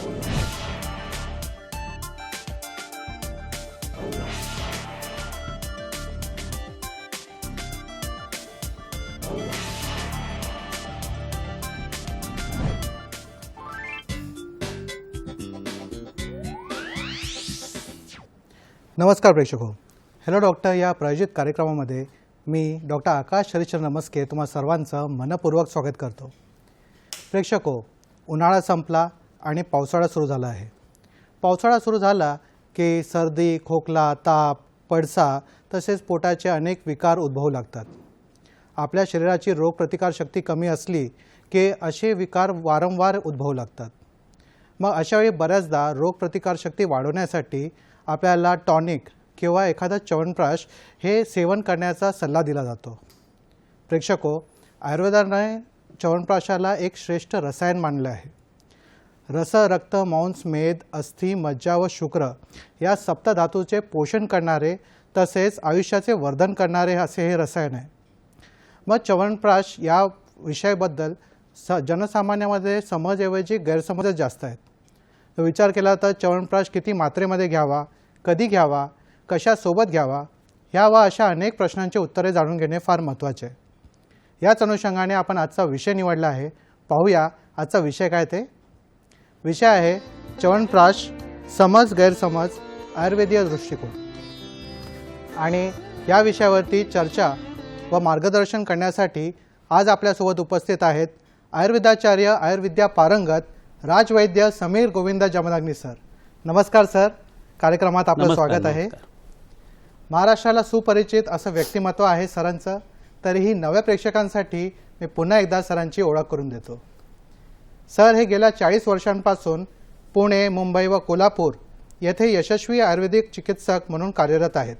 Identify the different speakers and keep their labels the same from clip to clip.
Speaker 1: नमस्कार प्रेक्षको, hello doctor या प्रायोजित कार्यक्रमामध्ये मी डॉक्टर आकाश हरिश्चंद्र नमस्के तुम्हा सर्वांचं मनपूर्वक स्वागत करतो। प्रेक्षको, उन्हाळा संपला आणि पावसाळा सुरू झाला आहे। पावसाळा सुरू झाला की सर्दी, खोकला, ताप, पडसा तसेच पोटाचे अनेक विकार उद्भवू लागतात। आपल्या शरीराची रोगप्रतिकारशक्ती कमी असली की असे विकार वारंवार उद्भवू लागतात। मग अशावेळी बऱ्याचदा रोगप्रतिकारशक्ती वाढवण्यासाठी आपल्याला टॉनिक किंवा एखादा च्यवनप्राश हे सेवन करण्याचा सल्ला दिला जातो। प्रेक्षको, आयुर्वेदाने च्यवनप्राशाला एक श्रेष्ठ रसायन मानले आहे। रस, रक्त, मांस, मेद, अस्थि, मज्जा व शुक्र या सप्तधातूचे पोषण करणारे तसेच आयुष्याचे वर्धन करणारे असे हे रसायन आहे। मग च्यवनप्राश या विषयाबद्दल जनसामान्यामध्ये समजऐवजी गैरसमजच जास्त आहेत। विचार केला तर च्यवनप्राश किती मात्रेमध्ये घ्यावा, कधी घ्यावा, कशासोबत घ्यावा ह्या व अशा अनेक प्रश्नांची उत्तरे जाणून घेणे फार महत्त्वाचे आहे। याच अनुषंगाने आपण आजचा विषय निवडला आहे। पाहूया आजचा विषय काय ते। विषय आहे च्यवनप्राश समज गैरसमज आयुर्वेदीय दृष्टिकोन। आणि या विषयावरती चर्चा व मार्गदर्शन करण्यासाठी आज आपल्यासोबत उपस्थित आहेत आयुर्वेदाचार्य, आयुर्विद्या पारंगत राजवैद्य समीर गोविंद जमदाग्नी सर। नमस्कार सर, कार्यक्रमात आपलं स्वागत आहे। महाराष्ट्राला सुपरिचित असं व्यक्तिमत्व आहे सरांचं, तरीही नव्या प्रेक्षकांसाठी मी पुन्हा एकदा सरांची ओळख करून देतो। सर हे गेल्या 40 वर्षांपासून पुणे, मुंबई व कोल्हापूर येथे यशस्वी आयुर्वेदिक चिकित्सक म्हणून कार्यरत आहेत।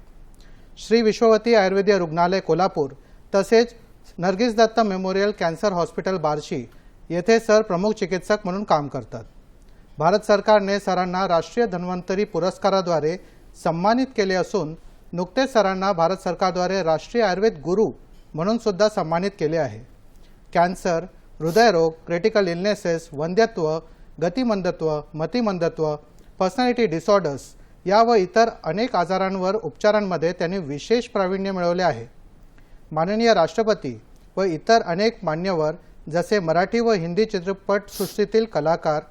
Speaker 1: श्री विश्ववती आयुर्वेदीय रुग्णालय कोल्हापूर तसेच Nargis Dutt memorial cancer hospital Barshi येथे सर प्रमुख चिकित्सक म्हणून काम करतात। भारत सरकारने सरांना राष्ट्रीय धन्वंतरी पुरस्काराद्वारे सन्मानित केले असून नुकतेच सरांना भारत सरकारद्वारे राष्ट्रीय आयुर्वेद गुरु म्हणून सुद्धा सन्मानित केले आहे। कॅन्सर, हृदयरोग, क्रिटिकल इलनेसेस, वंध्यत्व, गतिमंदत्व, मतिमंदत्व, पर्सनॅलिटी डिसऑर्डर्स या व इतर अनेक आजारांवर उपचारांमध्ये त्यांनी विशेष प्रावीण्य मिळवले आहे। माननीय राष्ट्रपती व इतर अनेक मान्यवर जसे मराठी व हिंदी चित्रपट सृष्टीतील कलाकार,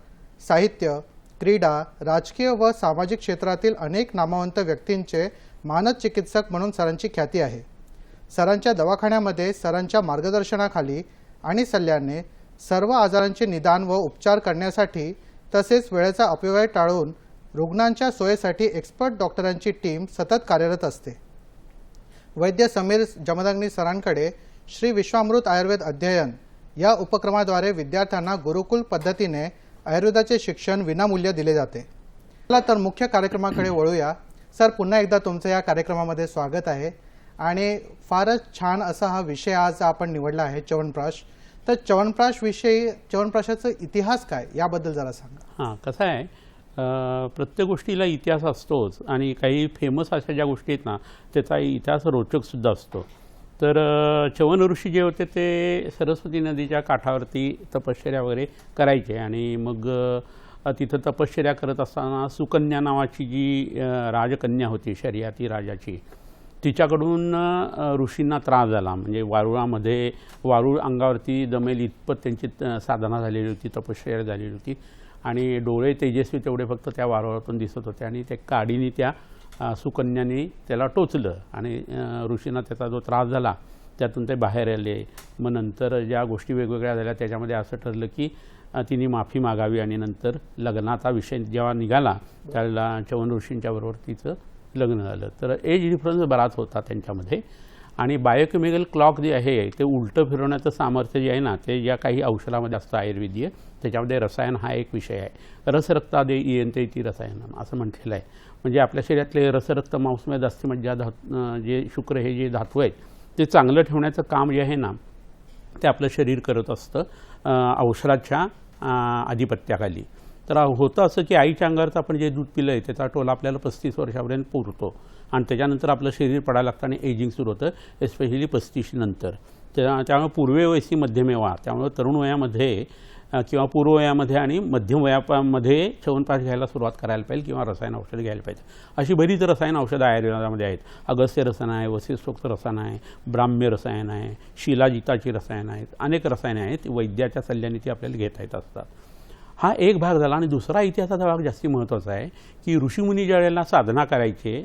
Speaker 1: साहित्य, क्रीडा, राजकीय व सामाजिक क्षेत्रातील अनेक नामवंत व्यक्तींचे मानद चिकित्सक म्हणून सरांची ख्याती आहे। सरांच्या दवाखान्यामध्ये सरांच्या मार्गदर्शनाखाली आणि सल्ल्याने सर्व आजारांचे निदान व उपचार करण्यासाठी तसेच वेळेचा अपव्यय टाळून रुग्णांच्या सोयीसाठी एक्सपर्ट डॉक्टरांची टीम सतत कार्यरत असते। वैद्य समीर जमदाग्नी सरांकडे श्री विश्वामृत आयुर्वेद अध्ययन या उपक्रमाद्वारे विद्यार्थ्यांना गुरुकुल पद्धतीने आयुर्वेदाचे शिक्षण विनामूल्य दिले जाते। चला तर मुख्य कार्यक्रमाकडे वळूया। सर पुन्हा एकदा तुमचं या कार्यक्रमामध्ये स्वागत आहे आणि फारच छान असा हा विषय आज आपण निवडला आहे च्यवनप्राश। तर च्यवनप्राश विषयी च्यवनप्राशाचा इतिहास काय याबद्दल जरा सांगा।
Speaker 2: हां, कसं आहे, प्रत्येक गोष्टीला इतिहास असतोच आणि काही फेमस अशा ज्या गोष्टी आहेत ना त्याचा इतिहास रोचकसुद्धा असतो। तर च्यवन ऋषी जे होते ते सरस्वती नदीच्या काठावरती तपश्चर्या वगैरे करायचे आणि मग तिथं तपश्चर्या करत असताना सुकन्या नावाची जी राजकन्या होती शर्यती राजाची, तिच्याकडून ऋषींना त्रास झाला। म्हणजे वारुळामध्ये वारुळ अंगावरती दमेल इतपत त्यांची साधना झालेली होती, तपश्चर्या झालेली होती आणि डोळे तेजस्वी तेवढे फक्त त्या वारुळातून दिसत होते आणि त्या काडीने त्या सुकन्याने त्याला टोचलं आणि ऋषींना त्याचा जो त्रास झाला त्यातून ते बाहेर आले। मग नंतर ज्या गोष्टी वेगवेगळ्या झाल्या त्याच्यामध्ये असं ठरलं की तिने माफी मागावी आणि नंतर लग्नाचा विषय जेव्हा निघाला त्याला च्यवन ऋषींच्या बरोबर तिचं लग्न झालं। तर एज डिफरन्स बराच होता त्यांच्यामध्ये आणि बायोकेमिकल क्लॉक जे आहे ते उलटं फिरवण्याचं सामर्थ्य जे आहे ना ते ज्या काही औषधामध्ये असतं आयुर्वेदीय त्याच्यामध्ये रसायन हा एक विषय आहे। रसरक्तादे इयन्ते ती रसायन असं म्हटलेलं आहे। म्हणजे आपल्या शरीरातले रसरक्त, मांसमेद, अस्थिमज्जा, जे शुक्र हे जे धातू आहेत ते चांगलं ठेवण्याचं काम जे आहे ना ते आपलं शरीर करत असतं औषधाच्या आधिपत्याखाली। तर होतं असं की आईच्या अंगावरचं आपण जे दूध पिलं आहे त्याचा टोला आपल्याला 35 वर्षापर्यंत पुरतो आणि त्याच्यानंतर आपलं शरीर पडायला लागतं आणि एजिंग सुरू होतं, एस्पेशली 35 नंतर। त्यामुळे पूर्वे वयसी मध्यमेवा, त्यामुळे तरुण वयामध्ये किंवा पूर्व वयामध्ये आणि मध्यम वयामध्ये च्यवनप्राश घ्यायला सुरुवात करायला पाहिजे किंवा रसायन औषध घ्यायला पाहिजे. अशी बरीच रसायन औषधं आयुर्वेदामध्ये आहेत. अगस्त्य रसायन आहे, वसिष्ठोक्त रसायन आहे, ब्राह्म्य रसायन आहे, शिलाजिताची रसायन आहेत, अनेक रसायने आहेत. वैद्याच्या सल्ल्याने ती आपल्याला घेता येत असतात. हा एक भाग झाला. आणि दुसरा इतिहासाचा भाग जास्ती महत्त्वाचा आहे की ऋषीमुनी ज्या वेळेला साधना करायचे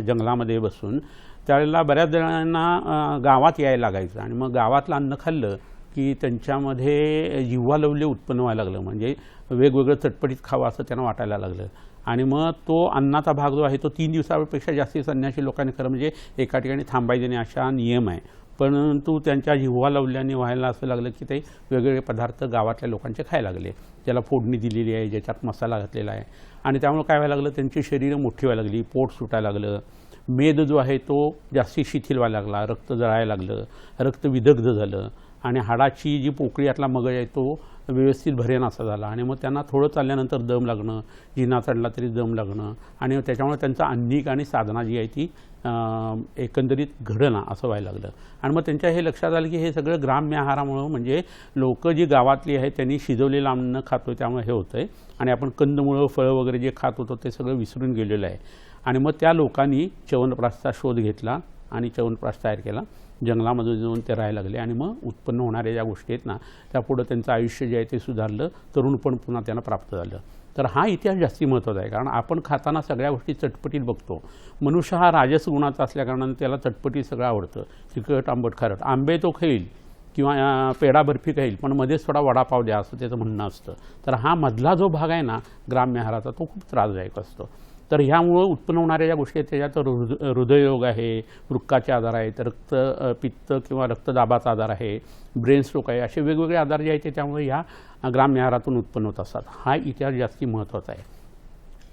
Speaker 2: जंगलामध्ये बसून, त्यावेळेला बऱ्याच जणांना गावात यायला लागायचं आणि मग गावातलं अन्न खाल्लं की त्यांच्यामध्ये जिव्हालवल्य उत्पन्न व्हायला लागलं. म्हणजे वेगवेगळं चटपटीत खावं असं त्यांना वाटायला लागलं. आणि मग तो अन्नाचा भाग जो आहे तो 3 दिवसापेक्षा जास्ती संन्यासी लोकांनी खरं म्हणजे एका ठिकाणी थांबायचे नाही अशा नियम आहे. परंतु त्यांच्या जिव्हालवल्याने व्हायला असं लागलं की ते वेगवेगळे पदार्थ गावातल्या लोकांचे खायला लागले, ज्याला फोडणी दिलेली आहे, ज्याच्यात मसाला घातलेला आहे. आणि त्यामुळे काय व्हायला लागलं, त्यांची शरीरं मोठी व्हायला लागली, पोट सुटायला लागलं, मेद जो आहे तो जास्ती शिथिल व्हायला लागला, रक्त जळायला लागलं, रक्त विदग्ध झालं आणि हाडाची जी पोकळी यातला मगज आहे तो व्यवस्थित भरेन असा झाला. आणि मग त्यांना थोडं चालल्यानंतर दम लागणं, जिना चढला तरी दम लागणं आणि त्याच्यामुळे त्यांचा अन्निक आणि साधना जी आहे ती एकंदरीत घडणं असं व्हायला लागलं. आणि मग त्यांच्या हे लक्षात आलं की हे सगळं ग्राम्य आहारामुळं, म्हणजे लोक जी गावातली आहेत त्यांनी शिजवलेलं अन्न खातो त्यामुळे हे होतं आहे. आणि आपण कंदमुळं फळं वगैरे जे खात होतो ते सगळं विसरून गेलेलं आहे. आणि मग त्या लोकांनी च्यवनप्राशचा शोध घेतला आणि च्यवनप्राश तयार केला. जंगलामध्ये जाऊन ते राहायला लागले आणि मग उत्पन्न होणाऱ्या ज्या गोष्टी आहेत ना त्यापुढं त्यांचं आयुष्य जे आहे ते सुधारलं, तरुणपण पुन्हा त्यांना प्राप्त झालं. तर हा इतिहास जास्ती महत्त्वाचा आहे, कारण आपण खाताना सगळ्या गोष्टी चटपटीत बघतो. मनुष्य हा राजस गुणाचा असल्याकारणाने त्याला चटपटीत सगळं आवडतं, तिखट आंबट खारट. आंबे तो खाईल किंवा पेढा बर्फी खाईल, पण मध्येच थोडा वडापाव द्या असं त्याचं म्हणणं असतं. तर हा मधला जो भाग आहे ना ग्राम्य आहाराचा तो खूप त्रासदायक असतो. तर ह्यामुळं उत्पन्न होणाऱ्या ज्या गोष्टी आहेत त्याच्यात हृदयरोग आहे, वृक्काचे आजार आहेत, पित्त किंवा रक्तदाबाचा आजार आहे, ब्रेन स्ट्रोक आहे, असे वेगवेगळे आजार जे आहेत ते त्यामुळे ह्या ग्राम्य आहारातून उत्पन्न होत असतात. हा इतिहास जास्ती महत्त्वाचा आहे.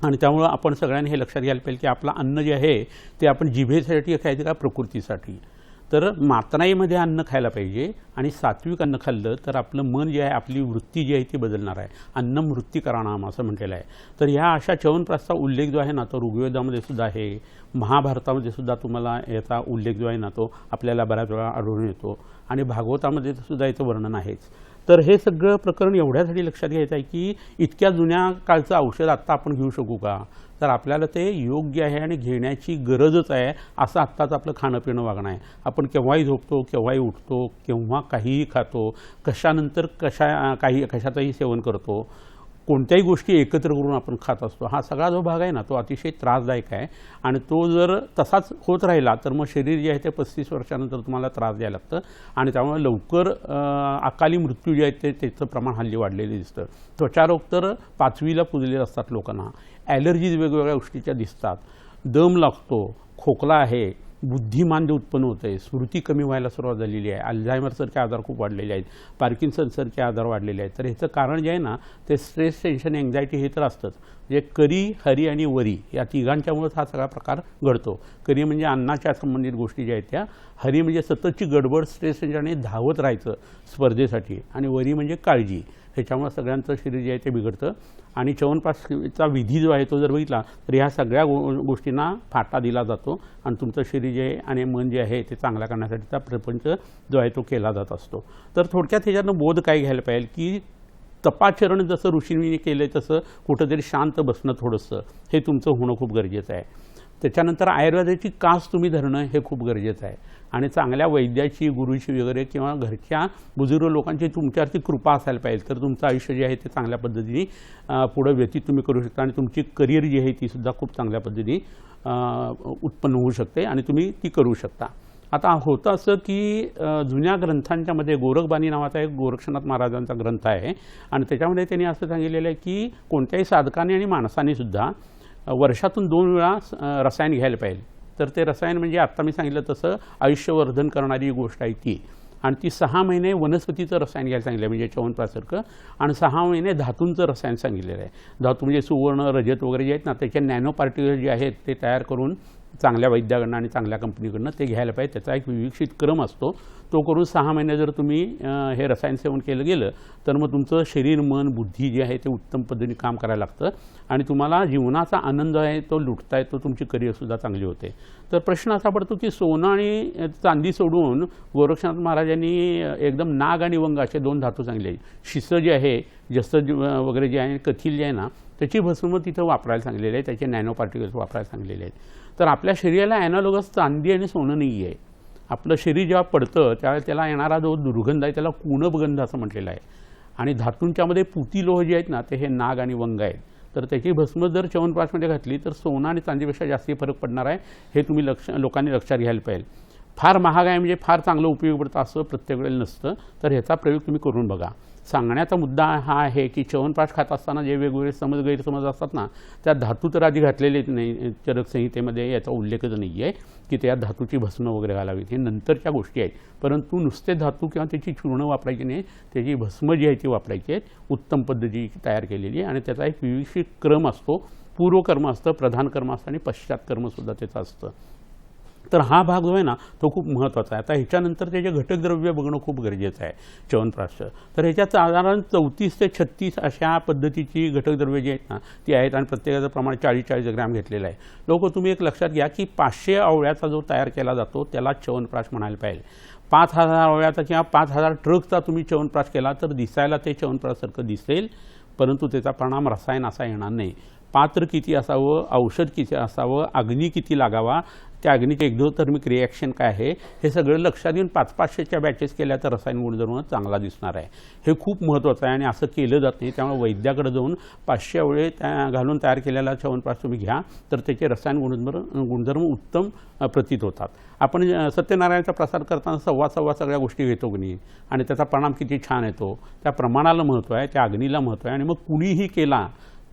Speaker 2: आणि त्यामुळं आपण सगळ्यांनी हे लक्षात घ्यायला पाहिजे की आपलं अन्न जे आहे ते आपण जिभेसाठी खायचं का प्रकृतीसाठी. तर मात्राईमध्ये अन्न खायला पाहिजे आणि सात्विक अन्न खाल्लं तर आपलं मन जे आहे, आपली वृत्ती जी आहे ती बदलणार आहे. अन्नम वृत्तिकराणाम असं म्हटलेलं आहे. तर ह्या अशा च्यवनप्राशचा उल्लेख जो आहे ना तो ऋग्वेदामध्ये सुद्धा आहे, महाभारतामध्ये सुद्धा तुम्हाला याचा उल्लेख जो आहे ना तो आपल्याला बऱ्याच वेळा आढळून येतो आणि भागवतामध्ये सुद्धा याचं वर्णन आहेच. तर हे सगळं प्रकरण एवढ्यासाठी लक्षात घ्यायचं आहे की इतक्या जुन्या काळचं औषध आत्ता आपण घेऊ शकू का, तर आपल्याला ते योग्य आहे आणि घेण्याची गरजच आहे असं आत्ताच आपलं खाणं पिणं वागणं आहे. आपण केव्हाही झोपतो, केव्हाही उठतो, केव्हा काहीही खातो, कशानंतर कशाचंही सेवन करतो, कोणत्याही गोष्टी एकत्र करून आपण खात असतो. हा सगळा जो भाग आहे ना तो अतिशय त्रासदायक आहे आणि तो जर तसाच होत राहिला तर मग शरीर जे आहे ते 35 वर्षानंतर तुम्हाला त्रास द्यायला लागतं आणि त्यामुळे लवकर अकाली मृत्यू जे आहेत त्याचं प्रमाण हल्ली वाढलेलं दिसतं. त्वचारोग तर 5वीला पुजलेले असतात लोकांना, ॲलर्जीज वेगवेगळ्या गोष्टीच्या दिसतात, दम लागतो, खोकला आहे, बुद्धिमांद्य उत्पन्न होतं आहे, स्मृती कमी व्हायला सुरुवात झालेली आहे, अल्झायमरसारखे आजार खूप वाढलेले आहेत, पार्किन्सनसारखे आजार वाढलेले आहेत. तर ह्याचं कारण जे आहे ना ते स्ट्रेस, टेन्शन, एन्झायटी हे तर असतंच. म्हणजे करी, हरी आणि वरी या तिघांच्यामुळेच हा सगळा प्रकार घडतो. करी म्हणजे अन्नाच्या संबंधित गोष्टी ज्या आहेत त्या, हरी म्हणजे सततची गडबड, स्ट्रेस, टेन्शन आणि धावत राहायचं स्पर्धेसाठी, आणि वरी म्हणजे काळजी. ह्याच्यामुळे सगळ्यांचं शरीर जे आहे ते बिघडतं. आणि च्यवनप्राशचा विधी जो आहे तो जर बघितला तर ह्या सगळ्या गोष्टींना फाटा दिला जातो आणि तुमचं शरीर जे आहे आणि मन जे आहे ते चांगला करण्यासाठीचा प्रपंच जो आहे तो केला जात असतो. तर थोडक्यात ह्याच्यातनं बोध काय घ्यायला पाहिजे की तपाचरण जसं ऋषींनी केलं तसं कुठंतरी शांत बसणं थोडंसं हे तुमचं होणं खूप गरजेचं आहे. त्याच्यानंतर आयुर्वेदाची कास तुम्ही धरणं हे खूप गरजेचं आहे. आणि चांगल्या वैद्याची, गुरुची वगैरे किंवा घरच्या बुजुर्ग लोकांची तुमच्यावरती कृपा असायला पाहिजे, तर तुमचं आयुष्य जे आहे ते चांगल्या पद्धतीने पुढं व्यतीत तुम्ही करू शकता आणि तुमची करिअर जी आहे ती सुद्धा खूप चांगल्या पद्धतीने उत्पन्न होऊ शकते आणि तुम्ही ती करू शकता. आता होतं असं की जुन्या ग्रंथांच्यामध्ये गोरखबाणी नावाचा एक गोरक्षनाथ महाराजांचा ग्रंथ आहे आणि त्याच्यामध्ये त्यांनी असं सांगितलेलं आहे की कोणत्याही साधकाने आणि माणसाने सुद्धा वर्षातून 2 वेळा रसायन घ्यायला पाहिजे. तर ते रसायन म्हणजे आत्ता मी सांगितलं तसं आयुष्यवर्धन करणारी गोष्ट आहे ती. आणि ती 6 महिने वनस्पतीचं रसायन घ्यायला सांगितलं आहे म्हणजे च्यवनप्राशसारखं, आणि 6 महिने धातूंचं रसायन सांगितलेलं आहे. धातू म्हणजे सुवर्ण, रजत वगैरे जे आहेत ना त्याचे नॅनो पार्टिकल जे आहेत ते तयार करून चांगल्या वैद्याकडनं आणि चांगल्या कंपनीकडनं ते घ्यायला पाहिजे. त्याचा एक विकसित क्रम असतो तो करून 6 महिने जर तुम्ही हे रसायन सेवन केलं गेलं तर मग तुमचं शरीर मन बुद्धी जे आहे ते उत्तम पद्धतीने काम करायला लागतं आणि तुम्हाला जीवनाचा आनंद आहे तो लुटता येतो, तुमची करिअरसुद्धा चांगली होते. तर प्रश्न असा पडतो की सोनं आणि चांदी सोडून गोरक्षनाथ महाराजांनी एकदम नाग आणि वंग असे 2 धातू सांगितले. शिस जे आहे, जसं वगैरे जे आहे, कथिल जे आहे ना, त्याची भस्म तिथं वापरायला सांगलेले आहे, त्याचे नॅनो पार्टिकल्स वापरायला सांगलेले आहेत. तर आपल्या शरीराला ॲनालॉगस चांदी आणि सोनं नाही आहे. आपलं शरीर जेव्हा पडतं त्यावेळेला त्याला येणारा जो दुर्गंध आहे त्याला कुणबगंध असं म्हटलेलं आहे. आणि धातूंच्यामध्ये पुती लोह जे आहेत ना ते हे नाग आणि वंग आहेत. तर त्याची भस्म जर च्यवनप्राशमध्ये घातली तर सोनं आणि चांदीपेक्षा जास्त फरक पडणार आहे, हे तुम्ही लोकांनी लक्षात घ्यायला पाहिजे. फार महाग आहे म्हणजे फार चांगलं उपयोग पडतं असं प्रत्येक वेळेला नसतं. तर ह्याचा प्रयोग तुम्ही करून बघा. सांगण्याचा मुद्दा हा आहे की च्यवनप्राश खात असताना जे वेगवेगळे गैरसमज असतात ना, त्या धातू तर आधी घातलेलेच नाही. चरक संहितेमध्ये याचा उल्लेखच नाही आहे की त्या धातूची भस्म वगैरे घालावीत, हे नंतरच्या गोष्टी आहेत. परंतु नुसते धातू किंवा त्याची चूर्ण वापरायची नाही, त्याची भस्म जी आहे ती वापरायची आहे, उत्तम पद्धती तयार केलेली आहे. आणि त्याचा एक विशिष्ट क्रम असतो, पूर्वकर्म असतं, प्रधान कर्म असतं आणि पश्चातकर्मसुद्धा त्याचं असतं. तर हा भाग जो आहे ना तो खूप महत्त्वाचा आहे. आता ह्याच्यानंतर त्याचे घटकद्रव्य बघणं खूप गरजेचं आहे च्यवनप्राशचं. तर ह्याच्यात साधारण 34 ते 36 अशा पद्धतीची घटकद्रव्य जी आहेत ना ती आहेत आणि प्रत्येकाचं प्रमाण 40-40 ग्रॅम घेतलेलं आहे. लोक तुम्ही एक लक्षात घ्या की 500 आवळ्याचा जो तयार केला जातो त्याला च्यवनप्राश म्हणायला पाहिजे. 5000 आवळ्याचा किंवा 5000 ट्रकचा तुम्ही च्यवनप्राश केला तर दिसायला ते च्यवनप्राशसारखं दिसेल, परंतु त्याचा परिणाम रसायन असा येणार नाही. पात्र किती असावं, औषध किती असावं, अग्नी किती लागावा, त्या अग्नीचे एक्झोथर्मिक रिॲक्शन काय आहे, हे सगळं लक्षात घेऊन 500-500च्या बॅचेस केल्या तर रसायन गुणधर्म चांगला दिसणार आहे. हे खूप महत्त्वाचं आहे आणि असं केलं जात नाही. त्यामुळे वैद्याकडे जाऊन 500 आवळे घालून तयार केलेला च्यवनप्राश तुम्ही घ्या तर त्याचे रसायन गुणधर्म उत्तम प्रतीत होतात. आपण सत्यनारायणाचा प्रसार करताना सव्वा सगळ्या गोष्टी घेतो की नाही आणि त्याचा परिणाम किती छान येतो. त्या प्रमाणाला महत्त्व आहे, त्या अग्नीला महत्त्व आहे. आणि मग कुणीही केला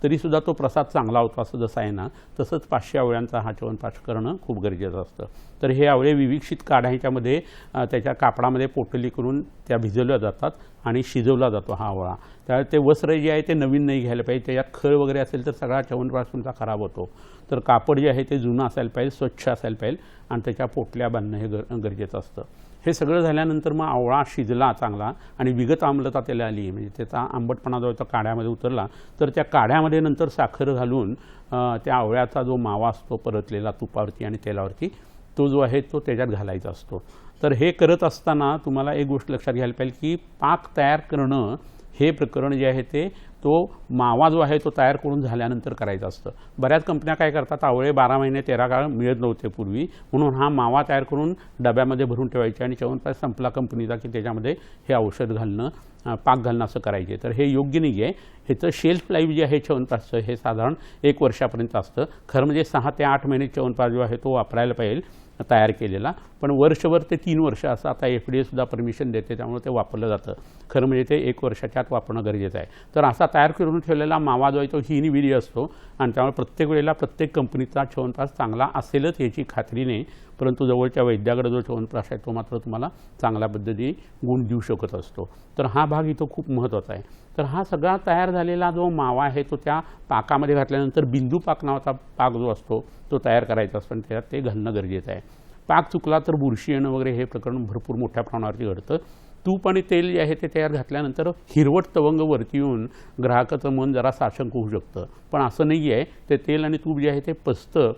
Speaker 2: तरीसुद्धा तो प्रसाद चांगला होतो असं जसं आहे ना, तसंच 500 आवळ्यांचा हा च्यवनप्राश करणं खूप गरजेचं असतं. तर हे आवळे विविक्षित काढ्याच्यामध्ये त्याच्या कापडामध्ये पोटली करून त्या भिजवल्या जातात आणि शिजवला जातो हा आवळा. त्यावेळेस ते वस्त्र जे आहे ते नवीन नाही घ्यायला पाहिजे, त्याच्यात खळ वगैरे असेल तर सगळा च्यवनप्राश तुमचा खराब होतो. तर कापड जे आहे ते जुनं असायला पाहिजे, स्वच्छ असायला पाहिजे आणि त्याच्या पोटल्या बांधणं हे गरजेचं असतं. हे सगळं झाल्यानंतर मग आवळा शिजला चांगला आणि विगत आम्लता त्याला आली, म्हणजे त्याचा आंबटपणा जो तो काढ्यामध्ये उतरला तर त्या काढ्यामध्ये नंतर साखर घालून त्या आवळ्याचा जो मावा असतो परतलेला तुपावरती आणि तेलावरती तो जो आहे तो त्याच्यात घालायचा असतो. तर हे करत असताना तुम्हाला एक गोष्ट लक्षात घ्यायला पाहिजे की पाक तयार करणं हे प्रकरण जे आहे ते तो मावा जो आहे तो तयार करून झाल्यानंतर करायचं असतं. बऱ्याच कंपन्या काय करतात, आवळे 12 महिने 13 काळ मिळत नव्हते पूर्वी, म्हणून हा मावा तयार करून डब्यामध्ये भरून ठेवायचे आणि च्यवनप्राश संपला कंपनीचा की त्याच्यामध्ये हे औषध घालणं, पाक घालणं असं करायचे. तर हे योग्य नाही आहे. ह्याचं शेल्फ लाईफ जे आहे च्यवनप्राशचं हे साधारण 1 वर्षापर्यंत असतं. खरं म्हणजे 6 ते 8 महिने च्यवनप्राश जो आहे तो वापरायला पाहिजे तयार केलेला, पण वर्षभर ते 3 वर्ष असं आता FDA सुद्धा परमिशन देते, त्यामुळे ते वापरलं जातं. खरं म्हणजे ते 1 वर्षाच्या आत वापरणं गरजेचं आहे. तर असा तयार करून ठेवलेला मावा जो आहे तो हिनीविरी असतो आणि त्यामुळे प्रत्येक वेळेला प्रत्येक कंपनीचा च्यवनप्राश चांगला असेलच याची खात्री नाही, परंतु जवळच्या वैद्याकडे जो च्यवनप्राश आहे तो मात्र तुम्हाला चांगल्या पद्धतीने गुण देऊ शकत असतो. तर हा भाग इथं खूप महत्त्वाचा आहे. तर हा सगळा तयार झालेला जो मावा आहे तो त्या पाकामध्ये घातल्यानंतर बिंदू पाक नावाचा पाक जो असतो तो तयार करायचा असतो आणि त्यात ते घालणं गरजेचं आहे. पाक चुकला तर बुरशी येणं वगैरे हे प्रकरण भरपूर मोठ्या प्रमाणावरती घडतं. तूप आणि तेल जे आहे ते तयार घातल्यानंतर हिरवट तवंग वरती येऊन ग्राहकाचं मन जरा साशंक होऊ शकतं, पण असं नाही आहे. ते तेल आणि तूप जे आहे ते पचतं,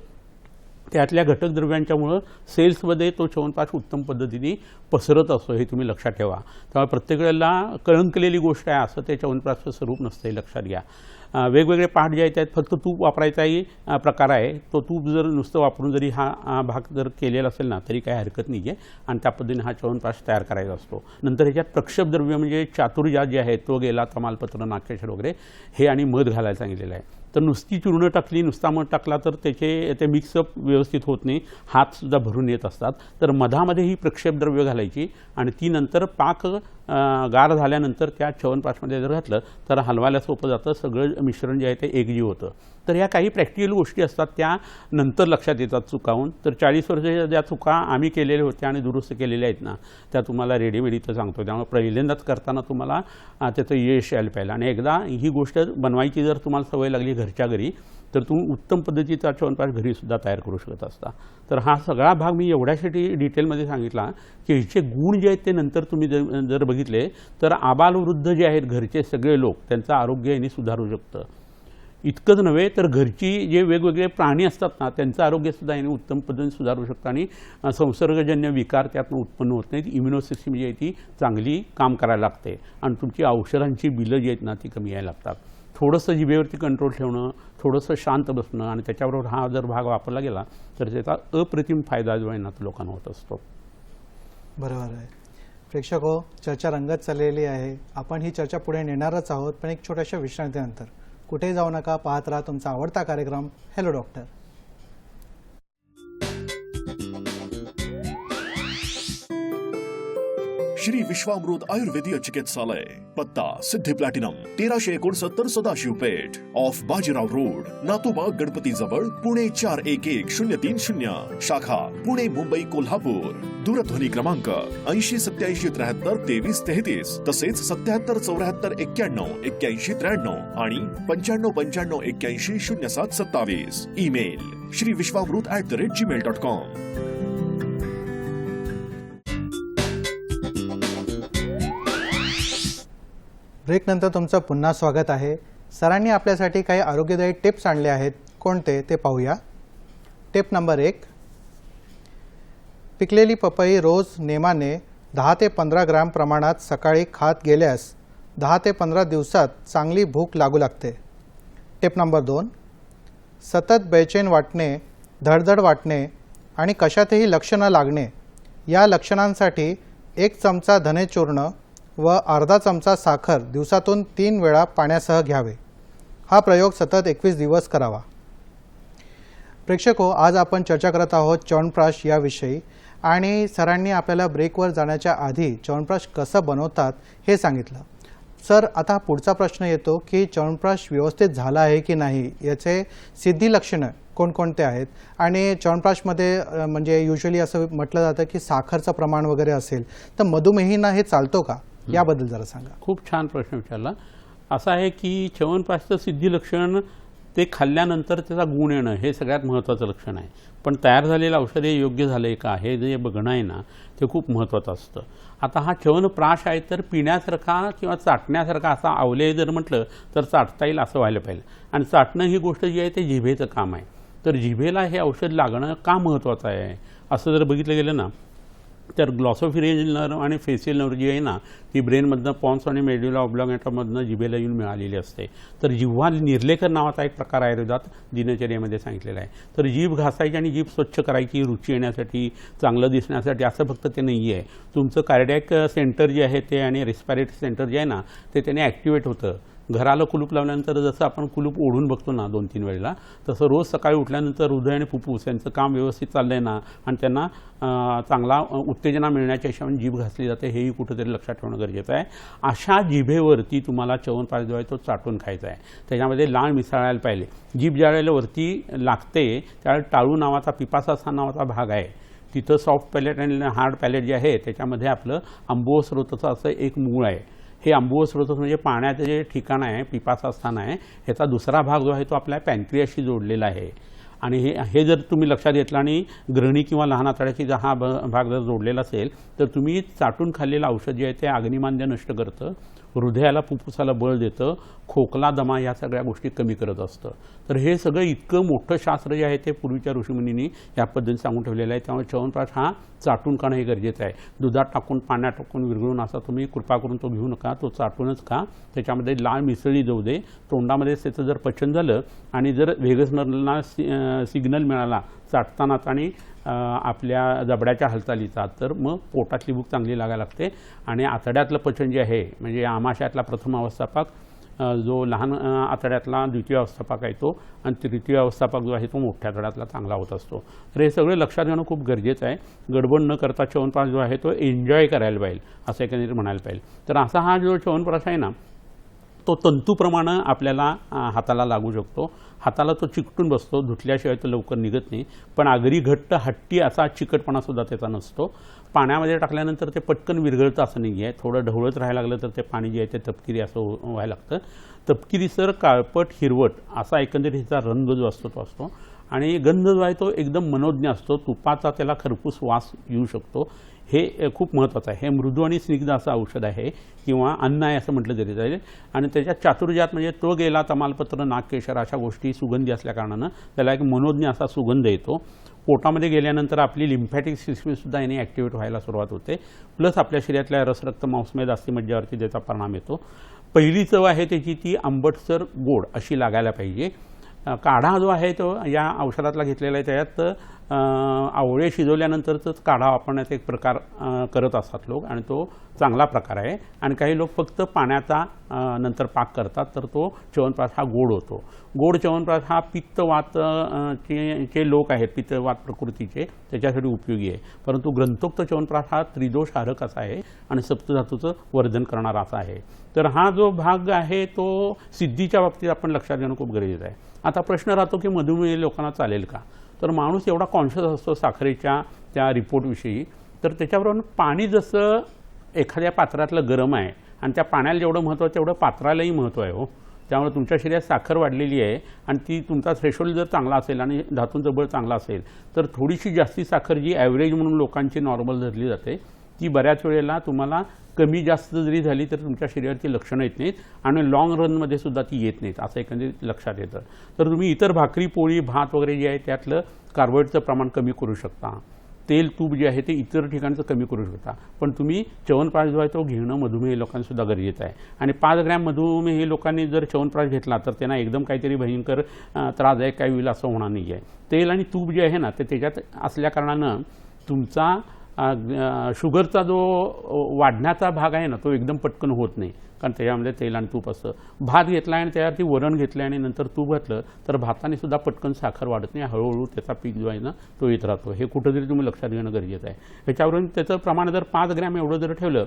Speaker 2: त्यातल्या घटकद्रव्यांच्यामुळं सेल्समध्ये तो च्यवनप्राश उत्तम पद्धतीने पसरत असतो, हे तुम्ही लक्षात ठेवा. त्यामुळे प्रत्येक वेळेला कळंकलेली गोष्ट आहे असं ते च्यवनप्राशचं स्वरूप नसतं, हे लक्षात घ्या. वेगवेगळे पाठ जे आहेत त्यात फक्त तूप वापरायचाही प्रकार आहे. तो तूप जर नुसतं वापरून जरी हा भाग जर केलेला असेल ना तरी काही हरकत नाही आहे आणि त्या पद्धतीने हा च्यवनप्राश तयार करायचा असतो. नंतर ह्याच्यात प्रक्षेपद्रव्य म्हणजे चातुर्या जे आहे तो गेला, तमालपत्र, नाट्यछड वगैरे हे आणि मध घालायला सांगितलेलं आहे. तर नुसती चूर्ण टाकली, नुसता मध टाकला तर ते मिक्सअप व्यवस्थित होत नाही, हातसुद्धा भरून येत असतात. तर मधामध्ये ही प्रक्षेपद्रव्य घालायची आणि ती नंतर पाक गार झाल्यानंतर त्या च्यवनप्राशमध्ये जर घातलं तर हलवायला सोपं जातं, सगळं मिश्रण जे आहे ते एकजीव होतं. तर ह्या काही प्रॅक्टिकल गोष्टी असतात त्या नंतर लक्षात येतात चुकावून. तर 40 वर्षाच्या ज्या चुका आम्ही केलेल्या होत्या आणि दुरुस्त केलेल्या आहेत ना त्या तुम्हाला रेडीमेड इथं सांगतो. त्यामुळे पहिल्यांदाच करताना तुम्हाला त्याचं यश यायला पाहिजे आणि एकदा ही गोष्ट बनवायची जर तुम्हाला सवय लागली घरच्या घरी तर तुम्ही उत्तम पद्धतीचा च्यवनप्राश घरीसुद्धा तयार करू शकत असता. तर हा सगळा भाग मी एवढ्यासाठी डिटेलमध्ये सांगितला की ह्याचे गुण जे आहेत ते नंतर तुम्ही जर बघितले तर आबालवृद्ध जे आहेत घरचे सगळे लोक त्यांचं आरोग्य यांनी सुधारू शकतं. इतकंच नव्हे तर घरची जे वेगवेगळे प्राणी असतात ना त्यांचं आरोग्यसुद्धा याने उत्तम पद्धतीने सुधारू शकतं आणि संसर्गजन्य विकार त्यातून उत्पन्न होत नाहीत. इम्युनो सिस्टीम जी आहे ती चांगली काम करायला लागते आणि तुमची औषधांची बिलं जी आहेत ना ती कमी यायला लागतात. थोडंसं जिभेवरती कंट्रोल ठेवणं, थोडंसं शांत बसणं आणि त्याच्याबरोबर हा जर भाग वापरला गेला तर त्याचा अप्रतिम फायदा जो आहे ना तो लोकांना होत असतो.
Speaker 1: बरोबर आहे. प्रेक्षक हो, चर्चा रंगत चाललेली आहे. आपण ही चर्चा पुढे नेणारच आहोत, पण एक छोट्याशा विश्रांतीनंतर. कुठेही जाऊ नका, पाहत राहा तुमचा आवडता कार्यक्रम हॅलो डॉक्टर.
Speaker 3: श्री विश्वामृत आयुर्वेदीय चिकित्सालय, पत्ता Siddhi platinum 1369 Sadashiv Peth, off Bajirao road, Natoba Ganpati जवळ, पुणे 411030, शाखा पुणे, मुंबई, कोल्हापूर. दूरध्वनी क्रमांक 8087732333, तसेच 7774919193 आणि 9595810727. Email shriviswamrut@gmail.com.
Speaker 1: ब्रेकनंतर तुमचं पुन्हा स्वागत आहे. सरांनी आपल्यासाठी काही आरोग्यदायी टिप्स आणले आहेत. कोणते ते पाहूया. Tip number 1. पिकलेली पपई रोज नेमाने 10 ते 15 ग्रॅम प्रमाणात सकाळी खात गेल्यास 10 ते 15 दिवसात चांगली भूक लागू लागते. Tip number 2. सतत बेचैन वाटणे, धडधड वाटणे आणि कशातही लक्ष न लागणे या लक्षणांसाठी 1 चमचा धने चूर्ण व अर्धा चमचा साखर दिवसातून 3 वेळा पाण्यासह घ्यावे. हा प्रयोग सतत 21 दिवस करावा. प्रेक्षको, आज आपण चर्चा करत आहोत च्यवनप्राश याविषयी आणि सरांनी आपल्याला ब्रेकवर जाण्याच्या आधी च्यवनप्राश कसं बनवतात हे सांगितलं. सर, आता पुढचा प्रश्न येतो की च्यवनप्राश व्यवस्थित झाला आहे की नाही याचे सिद्धी लक्षणं कोणकोणते आहेत आणि च्यवनप्राशमध्ये म्हणजे युजली असं म्हटलं जातं की साखरचं प्रमाण वगैरे असेल तर मधुमेहींना हे चालतो का, याबद्दल जरा सांगा.
Speaker 2: खूप छान प्रश्न विचारला. असं आहे की च्यवनप्राशचं सिद्धी लक्षण ते खाल्ल्यानंतर त्याचा गुण येणं हे सगळ्यात महत्त्वाचं लक्षण आहे. पण तयार झालेलं औषध हे योग्य झालं आहे का हे जे बघणं आहे ना ते खूप महत्त्वाचं असतं. आता हा च्यवनप्राश आहे तर पिण्यासारखा किंवा चाटण्यासारखा असा अवलय जर म्हटलं तर चाटता येईल असं व्हायला पाहिजे. आणि चाटणं ही गोष्ट जी आहे ते जिभेचं काम आहे. तर जिभेला हे औषध लागणं का महत्त्वाचं आहे असं जर बघितलं गेलं ना तर ग्लॉसोफेरिंजियल नर्व आणि फेशियल नर्व जी आहे ना ती ब्रेनमधनं पॉन्स आणि मेड्युला ऑब्लॉंगेटामधनं जिभेला येऊन मिळालेली असते. तर जिव्हा निर्लेखन नावाचा एक प्रकार आयुर्वेदात दिनचर्येमध्ये सांगितलेला आहे. तर जीभ घासायची आणि जीभ स्वच्छ करायची रुची येण्यासाठी, चांगलं दिसण्यासाठी असं फक्त ते नाही आहे. तुमचं कार्डियक सेंटर जे आहे ते आणि रेस्पिरेटरी सेंटर जे आहे ना ते त्याने ॲक्टिवेट होतं. घराला कुलूप लावल्यानंतर जसं आपण कुलूप ओढून बघतो ना 2-3 वेळेला तसं रोज सकाळी उठल्यानंतर हृदय आणि फुफ्फुस यांचं काम व्यवस्थित चाललं आहे ना आणि त्यांना चांगला उत्तेजना मिळण्याच्या हिशोबाने जीभ घासली जाते हेही कुठेतरी लक्षात ठेवणं गरजेचं आहे. अशा जिभेवरती तुम्हाला च्यवनप्राश जो आहे तो चाटून खायचा आहे. त्याच्यामध्ये लाळ मिसळायला पाहिजे. जीभ ज्या वेळेला वरती लागते त्यावेळेला टाळू नावाचा पिपासा नावाचा भाग आहे. तिथं सॉफ्ट पॅलेट आणि हार्ड पॅलेट जे आहे त्याच्यामध्ये आपलं अंबुओ स्रोताचं असं एक मूळ आहे. हे अंबुओ स्रोत म्हणजे पाण्याचं जे ठिकाण आहे पिपासा स्थान आहे ह्याचा दुसरा भाग जो आहे तो आपल्या पॅन्क्रियाशी जोडलेला आहे. आणि हे जर तुम्ही लक्षात घेतलं आणि ग्रहणी किंवा लहान आतड्याची हा भाग जर जोडलेला असेल तर तुम्ही चाटून खाल्लेलं औषध जे आहे ते अग्निमांद्य नष्ट करतं, हृदयाला फुफ्फुसाला बळ देतं, खोकला दमा या सगळ्या गोष्टी कमी करत असतं. तर हे सगळं इतकं मोठं शास्त्र जे आहे ते पूर्वीच्या ऋषीमुनींनी या पद्धतीने सांगून ठेवलेलं आहे. त्यामुळे च्यवनप्राश हा चाटून खाणं हे गरजेचं आहे. दुधात टाकून पाण्यात टाकून विरघळून असा तुम्ही कृपा करून तो घेऊ नका. तो चाटूनच खा. त्याच्यामध्ये लाळ मिसळली जाऊ दे. तोंडामध्ये त्याचं जर पचन झालं आणि जर व्हेगस नर्वला सिग्नल मिळाला चाटतानाच आणि आपल्या जबड्याच्या हालचालीचा तर मग पोटातली भूक चांगली लागायला लागते. आणि आतड्यातलं पचन जे आहे म्हणजे आमाशयातला प्रथम अवस्थापक, जो लहान आतड्यातला द्वितीय अवस्थापक आहे तो आणि तृतीय अवस्थापक जो आहे तो मोठ्या आतड्यातला चांगला होत असतो. तर हे सगळं लक्षात घेणं खूप गरजेचं आहे. गडबड न करता च्यवनप्राश जो आहे तो एन्जॉय करायला पाहिजे असं एकंदरीत म्हणायला पाहिजे. तर असा हा जो च्यवनप्राश आहे ना तो तंतूप्रमाणे आपल्याला हाताला लागू शकतो. हाताला तो चिकटून बसतो, धुतल्याशिवाय तो लवकर निघत नाही. पण आगरी घट्ट हट्टी असा चिकटपणासुद्धा त्याचा नसतो. पाण्यामध्ये टाकल्यानंतर ते पटकन विरघळतं असं नाही आहे. थोडं ढवळत राहायला लागलं तर ते पाणी जे आहे ते तपकिरी असं व्हायला लागतं. तपकिरीसर काळपट हिरवट असा एकंदरीत ह्याचा रंग जो असतो तो असतो. आणि गंध जो आहे तो एकदम मनोज्ञ असतो. तुपाचा त्याला खरपूस वास येऊ शकतो. हे खूप महत्त्वाचं आहे. हे मृदू आणि स्निग्ध असं औषध आहे किंवा अन्न आहे असं म्हटलं तरी जाईल. आणि त्याच्यात चातुर्यात म्हणजे तो गेला, तमालपत्र, नागकेशर अशा गोष्टी सुगंधी असल्याकारणानं त्याला एक मनोज्ञ असा सुगंध येतो. पोटामध्ये गेल्यानंतर आपली लिम्फॅटिक सिस्टीमसुद्धा याने ॲक्टिवेट व्हायला सुरुवात होते. प्लस आपल्या शरीरातल्या रसरक्त मांसमेद अस्थिमज्जावरती त्याचा परिणाम येतो. पहिली चव आहे त्याची ती आंबटसर गोड अशी लागायला पाहिजे. काढा जो आहे तो या औषधातला घेतलेला आहे. त्याच्यात आवळे शिजवल्यानंतरच काढा वापरण्याचा एक प्रकार करत असतात लोक आणि तो चांगला प्रकार आहे. आणि काही लोक फक्त पाण्याचा नंतर पाक करतात तर तो च्यवनप्राश हा गोड होतो. गोड च्यवनप्राश हा पित्तवात चे लोक आहेत, पित्तवात प्रकृतीचे, त्याच्यासाठी उपयोगी आहे. परंतु ग्रंथोक्त च्यवनप्राश हा त्रिदोषहारक असा आहे आणि सप्तधातूचं वर्धन करणारा असा आहे. तर हा जो भाग आहे तो सिद्धीच्या बाबतीत आपण लक्षात घेणं खूप गरजेचं आहे. आता प्रश्न राहतो की मधुमेही लोकांना चालेल का? तर माणूस एवढा कॉन्शियस असतो साखरेच्या त्या रिपोर्टविषयी, तर त्याच्याबरोबर पाणी जसं एखाद्या पात्रातलं गरम आहे आणि त्या पाण्याला जेवढं महत्त्व आहे तेवढं पात्रालाही महत्त्व आहे हो. त्यामुळे तुमच्या शरीरात साखर वाढलेली आहे आणि ती तुमचा थ्रेशोल्ड जर चांगला असेल आणि धातूंचं बळ चांगला असेल तर थोडीशी जास्ती साखर जी ॲव्हरेज म्हणून लोकांची नॉर्मल धरली जाते ती बऱ्याच वेळेला तुम्हाला कमी जास्त जरी झाली तर तुमच्या शरीराची लक्षणं येत नाहीत आणि लाँग रनमध्ये सुद्धा ती येत नाहीत असं एकंदरीत लक्षात येतं. तर तुम्ही इतर भाकरी, पोळी, भात वगैरे जे आहे त्यातलं कार्बोहायड्रेटचं प्रमाण कमी करू शकता. तेल, तूप जे आहे ते इतर ठिकाणचं कमी करू शकता. पण तुम्ही च्यवनप्राश जो आहे तो घेणं मधुमेही लोकांसुद्धा गरजेचं आहे. आणि 5 ग्रॅम मधुमेही लोकांनी जर च्यवनप्राश घेतला तर त्यांना एकदम काहीतरी भयंकर त्रासदायक काय होईल असं होणार नाही आहे. तेल आणि तूप जे आहे ना ते त्याच्यात असल्याकारणानं तुमचा शुगरचा जो वाढण्याचा भाग आहे ना तो एकदम पटकन होत नाही, कारण त्याच्यामध्ये तेल आणि तूप असतं. भात घेतला आणि त्यावरती वरण घेतलं आणि नंतर तूप घातलं तर भाताने सुद्धा पटकन साखर वाढत नाही. हळूहळू त्याचा पीक जो आहे ना तो येत राहतो. हे कुठंतरी तुम्ही लक्षात घेणं गरजेचं आहे. ह्याच्यावरून त्याचं प्रमाण जर 5 ग्रॅम एवढं जर ठेवलं